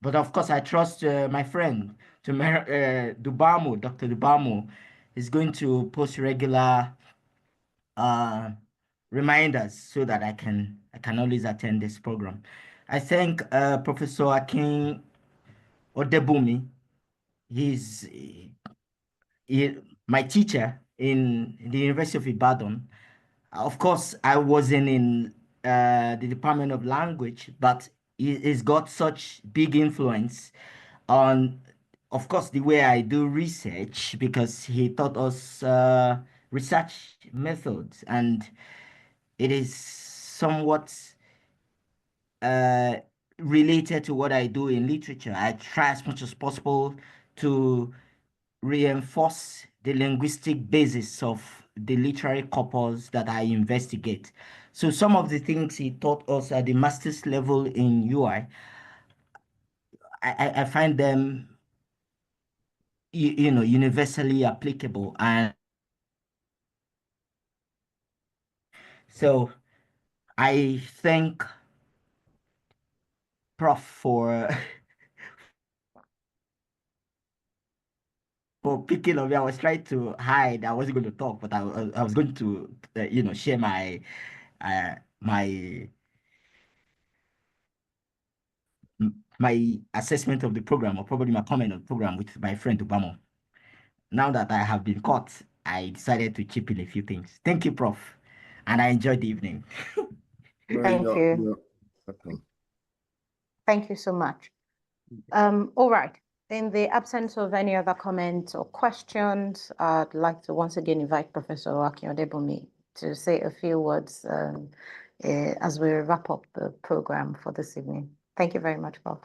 S7: But of course, I trust my friend, Dubamu, Dr. Dubamu, is going to post regular uh, reminders so that I can always attend this program. I thank Professor Akin Odebunmi. He's he, my teacher in the University of Ibadan. Of course, I wasn't in the Department of Language, but he's got such big influence on, of course, the way I do research because he taught us research methods, and it is somewhat uh, related to what I do in literature. I try as much as possible to reinforce the linguistic basis of the literary corpus that I investigate. So some of the things he taught us at the master's level in UI, I find them, universally applicable. And so I thank Prof for for picking on me. I was trying to hide. I wasn't going to talk, but I was going to share my my my assessment of the program, or probably my comment on the program, with my friend Obama. Now that I have been caught, I decided to chip in a few things. Thank you, Prof. And I enjoyed the evening.
S1: Thank you.
S5: Welcome.
S1: Thank you so much. All right. In the absence of any other comments or questions, I'd like to once again invite Professor Akin Odebunmi to say a few words as we wrap up the program for this evening. Thank you very much, Prof.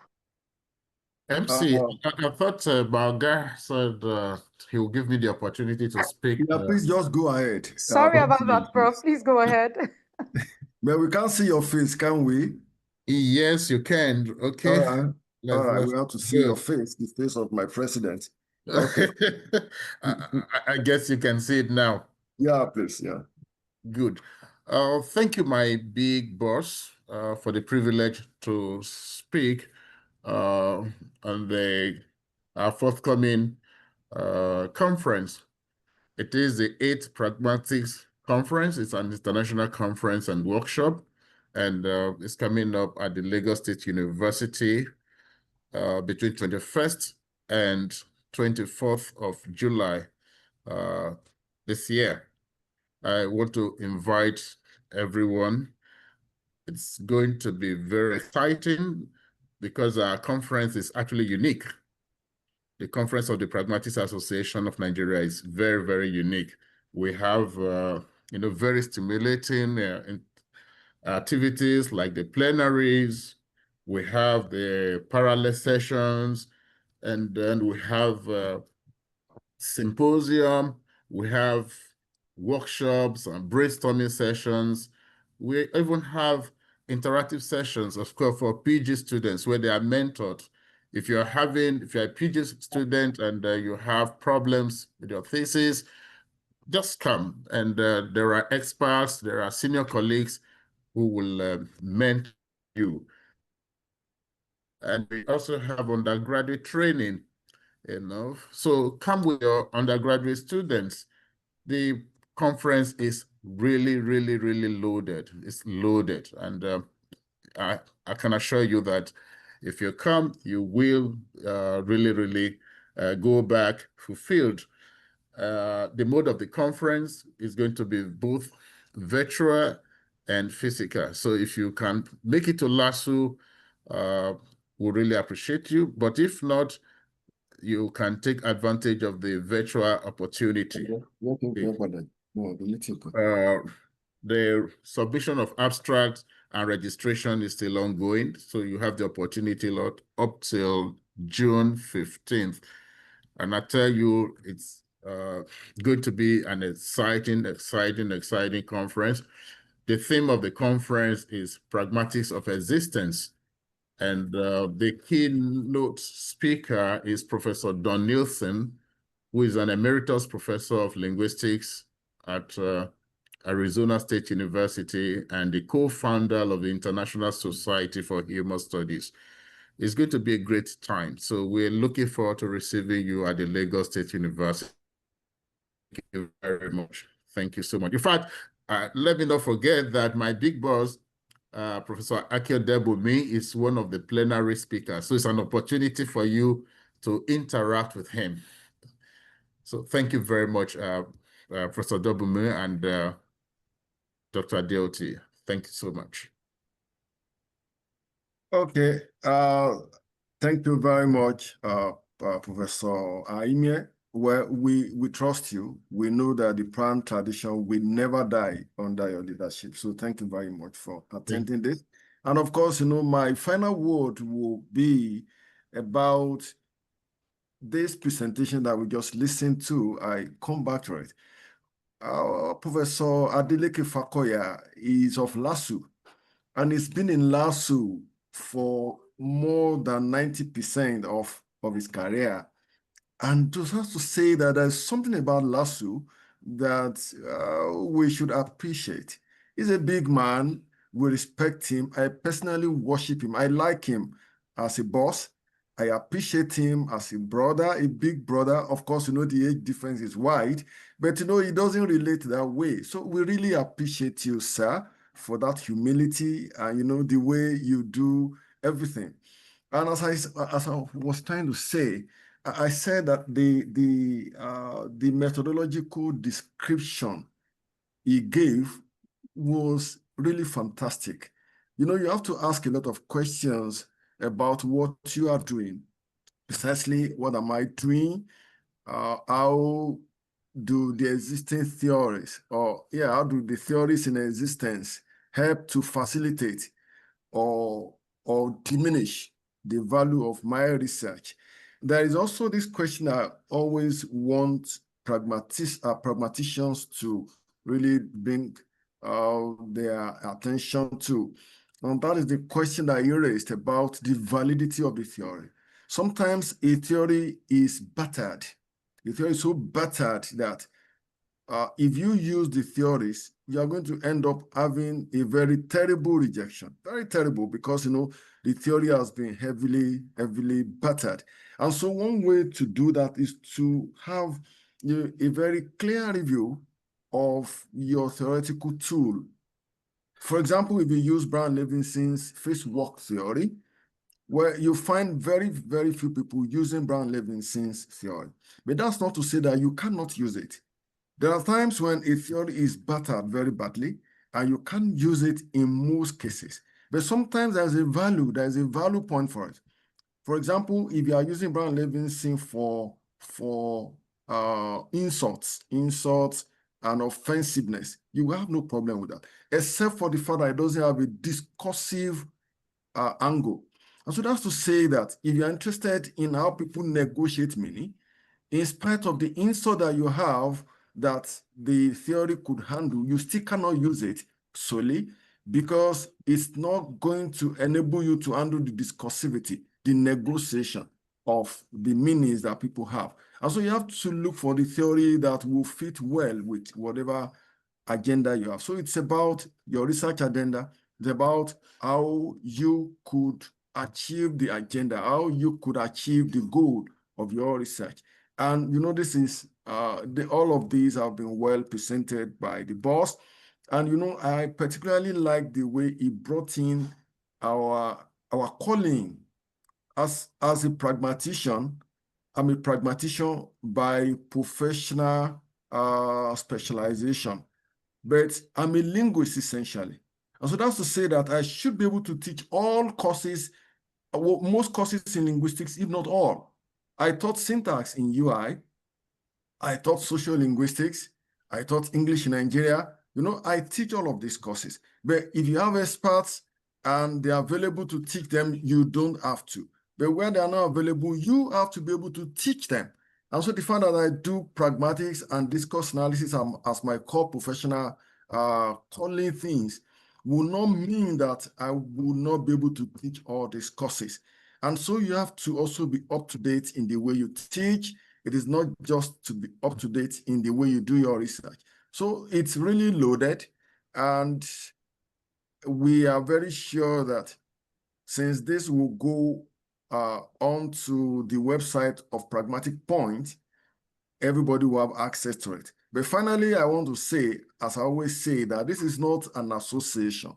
S3: MC, I thought Balga said he will give me the opportunity to speak.
S5: Yeah, please just go ahead.
S1: Sorry about that, Prof. Please go ahead.
S5: But we can't see your face, can we?
S3: Yes, you can. Okay.
S5: All right. All right.
S3: Let's
S5: We have to see your face, the face of my president. Okay.
S3: I guess you can see it now.
S5: Yeah, please. Yeah.
S3: Good. Thank you, my big boss, for the privilege to speak on the forthcoming conference. It is the 8th Pragmatics Conference. It's an international conference and workshop, and it's coming up at the Lagos State University between 21st and 24th of July this year. I want to invite everyone. It's going to be very exciting because our conference is actually unique. The Conference of the Pragmatics Association of Nigeria is very, very unique. We have, very stimulating activities like the plenaries. We have the parallel sessions, and then we have symposium. We have workshops and brainstorming sessions. We even have interactive sessions, of course, for PG students where they are mentored. If you're a PG student and you have problems with your thesis, just come. And there are experts, there are senior colleagues who will mentor you. And we also have undergraduate training, So come with your undergraduate students. The conference is really, really, really loaded. It's loaded. And I can assure you that if you come, you will really, really go back fulfilled. The mode of the conference is going to be both virtual and physical. So if you can make it to LASU, we'll really appreciate you. But if not, you can take advantage of the virtual opportunity. The submission of abstracts and registration is still ongoing, so you have the opportunity up till June 15th. And I tell you, it's going to be an exciting conference. The theme of the conference is Pragmatics of Existence. And the keynote speaker is Professor Don Nielsen, who is an emeritus professor of linguistics at Arizona State University and the co-founder of the International Society for Humor Studies. It's going to be a great time. So we're looking forward to receiving you at the Lagos State University. Thank you very much. Thank you so much. In fact, let me not forget that my big boss, Professor Akin Odebunmi, is one of the plenary speakers. So it's an opportunity for you to interact with him. So thank you very much, Professor Odebunmi and Dr. Adeoti. Thank you so much.
S5: Okay. Thank you very much, Professor Aimie. Well, we trust you. We know that the Pram tradition will never die under your leadership. So thank you very much for attending this. And of course, my final word will be about this presentation that we just listened to. I come back to it. Professor Adeleke Fakoya is of LASU, and he's been in LASU for more than 90% of his career. And just have to say that there's something about LASU that we should appreciate. He's a big man We respect him. I personally worship him. I like him as a boss. I appreciate him as a brother, a big brother. Of course, the age difference is wide, but he doesn't relate that way. So we really appreciate you, sir, for that humility and the way you do everything. And as I was trying to say, I said that the methodological description he gave was really fantastic. You have to ask a lot of questions about what you are doing. Precisely, what am I doing? How do the existing theories, how do the theories in existence help to facilitate or diminish the value of my research? There is also this question I always want pragmaticians to really bring their attention to. And that is the question that you raised about the validity of the theory. Sometimes a theory is battered. The theory is so battered that if you use the theories, you are going to end up having a very terrible rejection. Very terrible, because the theory has been heavily battered. And so one way to do that is to have a very clear review of your theoretical tool. For example, if you use Brown-Levinson's phase work theory, where you find very, very few people using Brown-Levinson's theory. But that's not to say that you cannot use it. There are times when a theory is battered very badly, and you can't use it in most cases. But sometimes there's a value point for it. For example, if you are using Brown-Levinson for insults and offensiveness, you will have no problem with that, except for the fact that it doesn't have a discursive angle. And so that's to say that if you're interested in how people negotiate meaning, in spite of the insult that you have that the theory could handle, you still cannot use it solely because it's not going to enable you to handle the discursivity, the negotiation of the meanings that people have. And so you have to look for the theory that will fit well with whatever agenda you have. So it's about your research agenda. It's about how you could achieve the agenda, how you could achieve the goal of your research. And this is all of these have been well presented by the boss. And I particularly like the way he brought in our calling as a pragmatician. I'm a pragmatician by professional specialization, but I'm a linguist essentially. And so that's to say that I should be able to teach all courses, most courses in linguistics, if not all. I taught syntax in UI. I taught social linguistics. I taught English in Nigeria. I teach all of these courses. But if you have experts and they're available to teach them, you don't have to. But when they are not available, you have to be able to teach them. And so the fact that I do pragmatics and discourse analysis as my core professional calling things will not mean that I will not be able to teach all these courses. And so you have to also be up to date in the way you teach. It is not just to be up to date in the way you do your research. So it's really loaded, and we are very sure that since this will go onto the website of PragmaticPoint, everybody will have access to it. But finally, I want to say, as I always say, that this is not an association.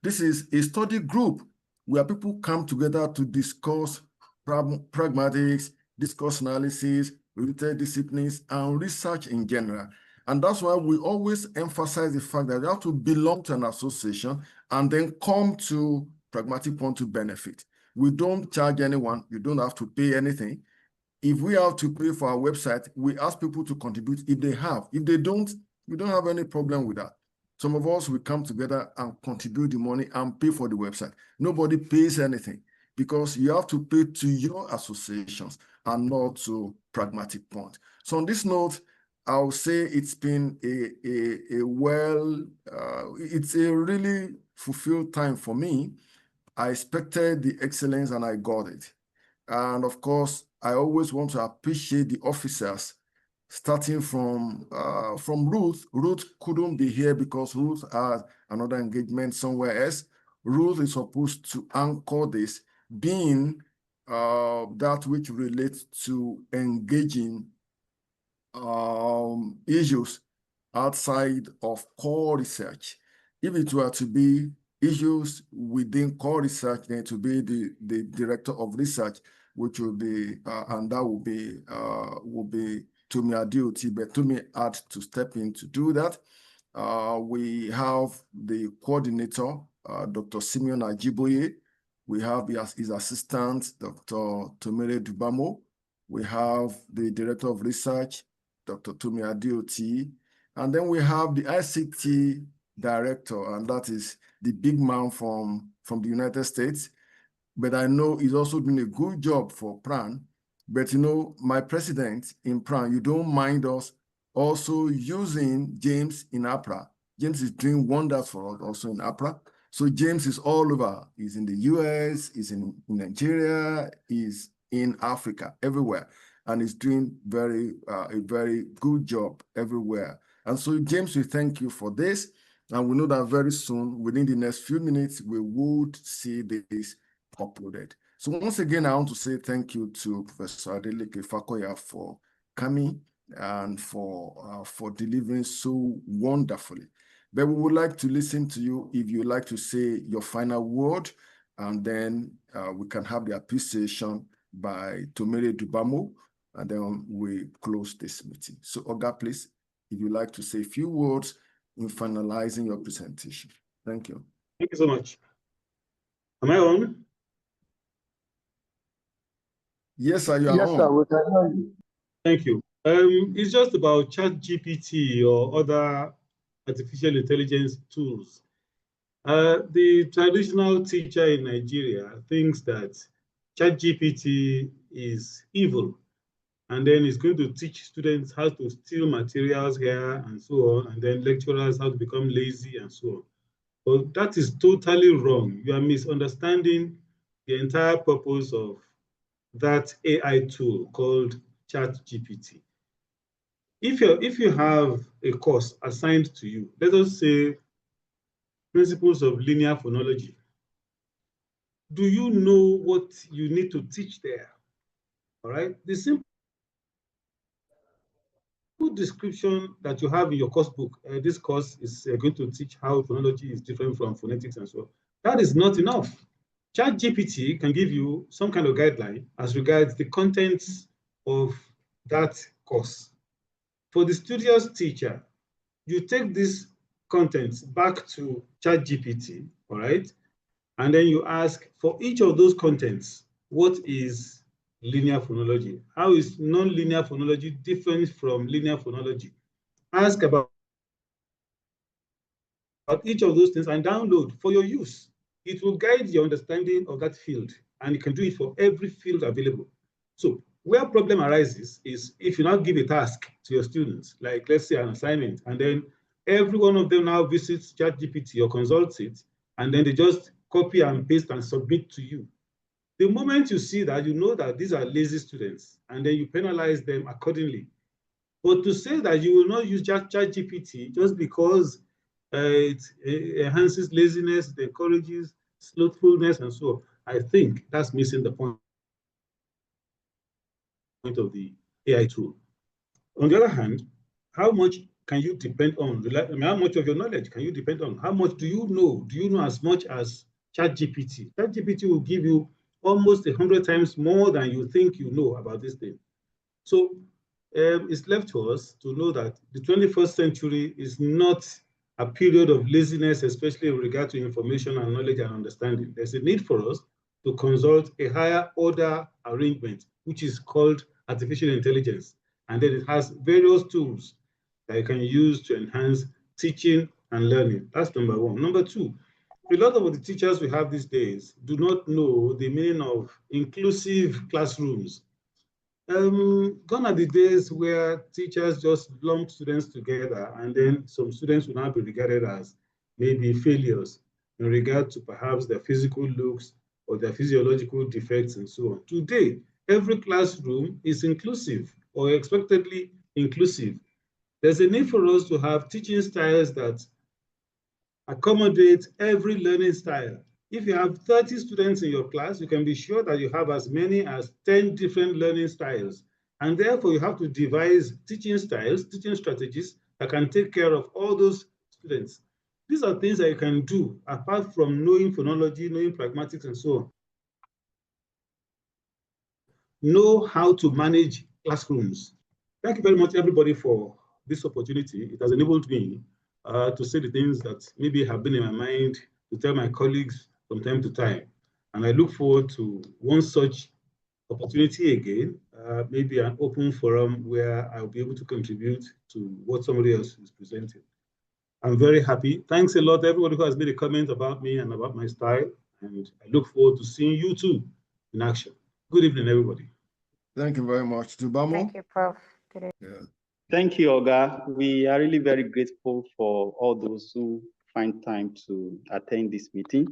S5: This is a study group where people come together to discuss pragmatics, discuss analysis, related disciplines, and research in general. And that's why we always emphasize the fact that you have to belong to an association and then come to PragmaticPoint to benefit. We don't charge anyone. You don't have to pay anything. If we have to pay for our website, we ask people to contribute if they have. If they don't, we don't have any problem with that. Some of us will come together and contribute the money and pay for the website. Nobody pays anything because you have to pay to your associations and not to PragmaticPoint. So on this note, I'll say it's been it's a really fulfilled time for me. I expected the excellence and I got it. And of course, I always want to appreciate the officers starting from Ruth. Ruth couldn't be here because Ruth has another engagement somewhere else. Ruth is supposed to anchor this, being that which relates to engaging issues outside of core research. If it were to be issues within core research, then to be the director of research, which will be, and that will be Tomi Adeoti, but Tomi had to step in to do that. We have the coordinator, Dr. Simeon Ajiboye. We have his assistant, Dr. Tomere Dubamo. We have the director of research, Dr. Tomi Adeoti. And then we have the ICT director, and that is the big man from the United States. But I know he's also doing a good job for PRAN. But you know, my president in PRAN, you don't mind us also using James in APRA. James is doing wonders for us also in APRA. So James is all over. He's in the US, he's in Nigeria, he's in Africa, everywhere. And he's doing a very good job everywhere. And so James, we thank you for this. And we know that very soon, within the next few minutes, we would see this uploaded. So once again, I want to say thank you to Professor Adeleke Fakoya for coming and for delivering so wonderfully. But we would like to listen to you if you'd like to say your final word, and then we can have the appreciation by Tomere Dubamo, and then we close this meeting. So Oga, please, if you'd like to say a few words in finalizing your presentation. Thank you.
S2: Thank you so much. Am I on?
S5: Yes, sir, you are
S8: Yes,
S5: on.
S8: sir, we can hear you.
S2: Thank you. It's just about ChatGPT or other artificial intelligence tools. The traditional teacher in Nigeria thinks that ChatGPT is evil, and then it's going to teach students how to steal materials here and so on, and then lecturers how to become lazy and so on. But that is totally wrong. You are misunderstanding the entire purpose of that AI tool called ChatGPT. If you have a course assigned to you, let us say principles of linear phonology, do you know what you need to teach there? All right. The simple description that you have in your course book, this course is going to teach how phonology is different from phonetics and so on. That is not enough. ChatGPT can give you some kind of guideline as regards the contents of that course. For the studious teacher, you take these contents back to ChatGPT, all right? And then you ask for each of those contents, what is linear phonology? How is non-linear phonology different from linear phonology? Ask about each of those things and download for your use. It will guide your understanding of that field, and you can do it for every field available. So where problem arises is if you now give a task to your students, like let's say an assignment, and then every one of them now visits ChatGPT or consults it, and then they just copy and paste and submit to you. The moment you see that, you know that these are lazy students, and then you penalize them accordingly. But to say that you will not use ChatGPT just because it enhances laziness, it encourages slothfulness, and so on, I think that's missing the point of the AI tool. On the other hand, how much can you depend on? How much of your knowledge can you depend on? How much do you know? Do you know as much as ChatGPT? ChatGPT will give you almost 100 times more than you think you know about this thing. So it's left to us to know that the 21st century is not a period of laziness, especially in regard to information and knowledge and understanding. There's a need for us to consult a higher order arrangement, which is called artificial intelligence. And then it has various tools that you can use to enhance teaching and learning. That's number one. Number two, a lot of the teachers we have these days do not know the meaning of inclusive classrooms. Gone are the days where teachers just lump students together, and then some students will now be regarded as maybe failures in regard to perhaps their physical looks or their physiological defects and so on. Today, every classroom is inclusive or expectedly inclusive. There's a need for us to have teaching styles that accommodate every learning style. If you have 30 students in your class, you can be sure that you have as many as 10 different learning styles. And therefore, you have to devise teaching styles, teaching strategies that can take care of all those students. These are things that you can do apart from knowing phonology, knowing pragmatics, and so on. Know how to manage classrooms. Thank you very much, everybody, for this opportunity. It has enabled me to say the things that maybe have been in my mind, to tell my colleagues from time to time. And I look forward to one such opportunity again, maybe an open forum where I'll be able to contribute to what somebody else is presenting. I'm very happy. Thanks a lot to everybody who has made a comment about me and about my style. And I look forward to seeing you too in action. Good evening, everybody.
S5: Thank you very much. Dubamo?
S1: Thank you, Prof.
S5: Yeah.
S8: Thank you, Oga. We are really very grateful for all those who find time to attend this meeting.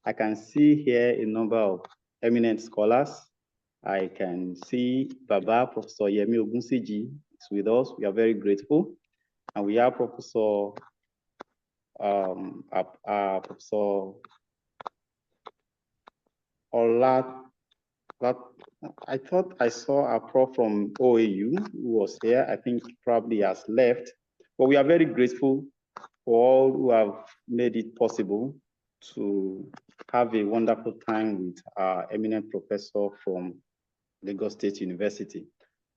S8: I can see here a number of eminent scholars. I can see Baba, Professor Yemi Ogunsiji is with us. We are very grateful. And we have Professor Ola. I thought I saw a prof from OAU who was here. I think probably has left. But we are very grateful for all who have made it possible to have a wonderful time with our eminent professor from Lagos State University.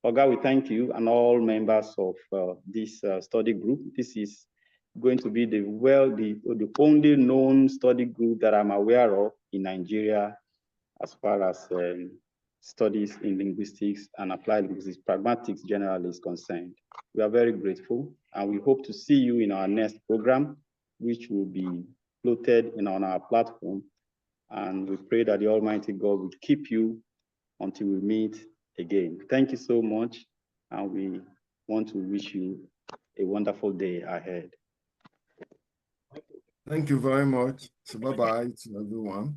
S8: Oga, we thank you and all members of this study group. This is going to be the only known study group that I'm aware of in Nigeria as far as studies in linguistics and applied linguistics, pragmatics generally is concerned. We are very grateful and we hope to see you in our next program, which will be floated on our platform. And we pray that the Almighty God will keep you until we meet again. Thank you so much. And we want to wish you a wonderful day ahead.
S5: Thank you very much. So bye-bye to everyone.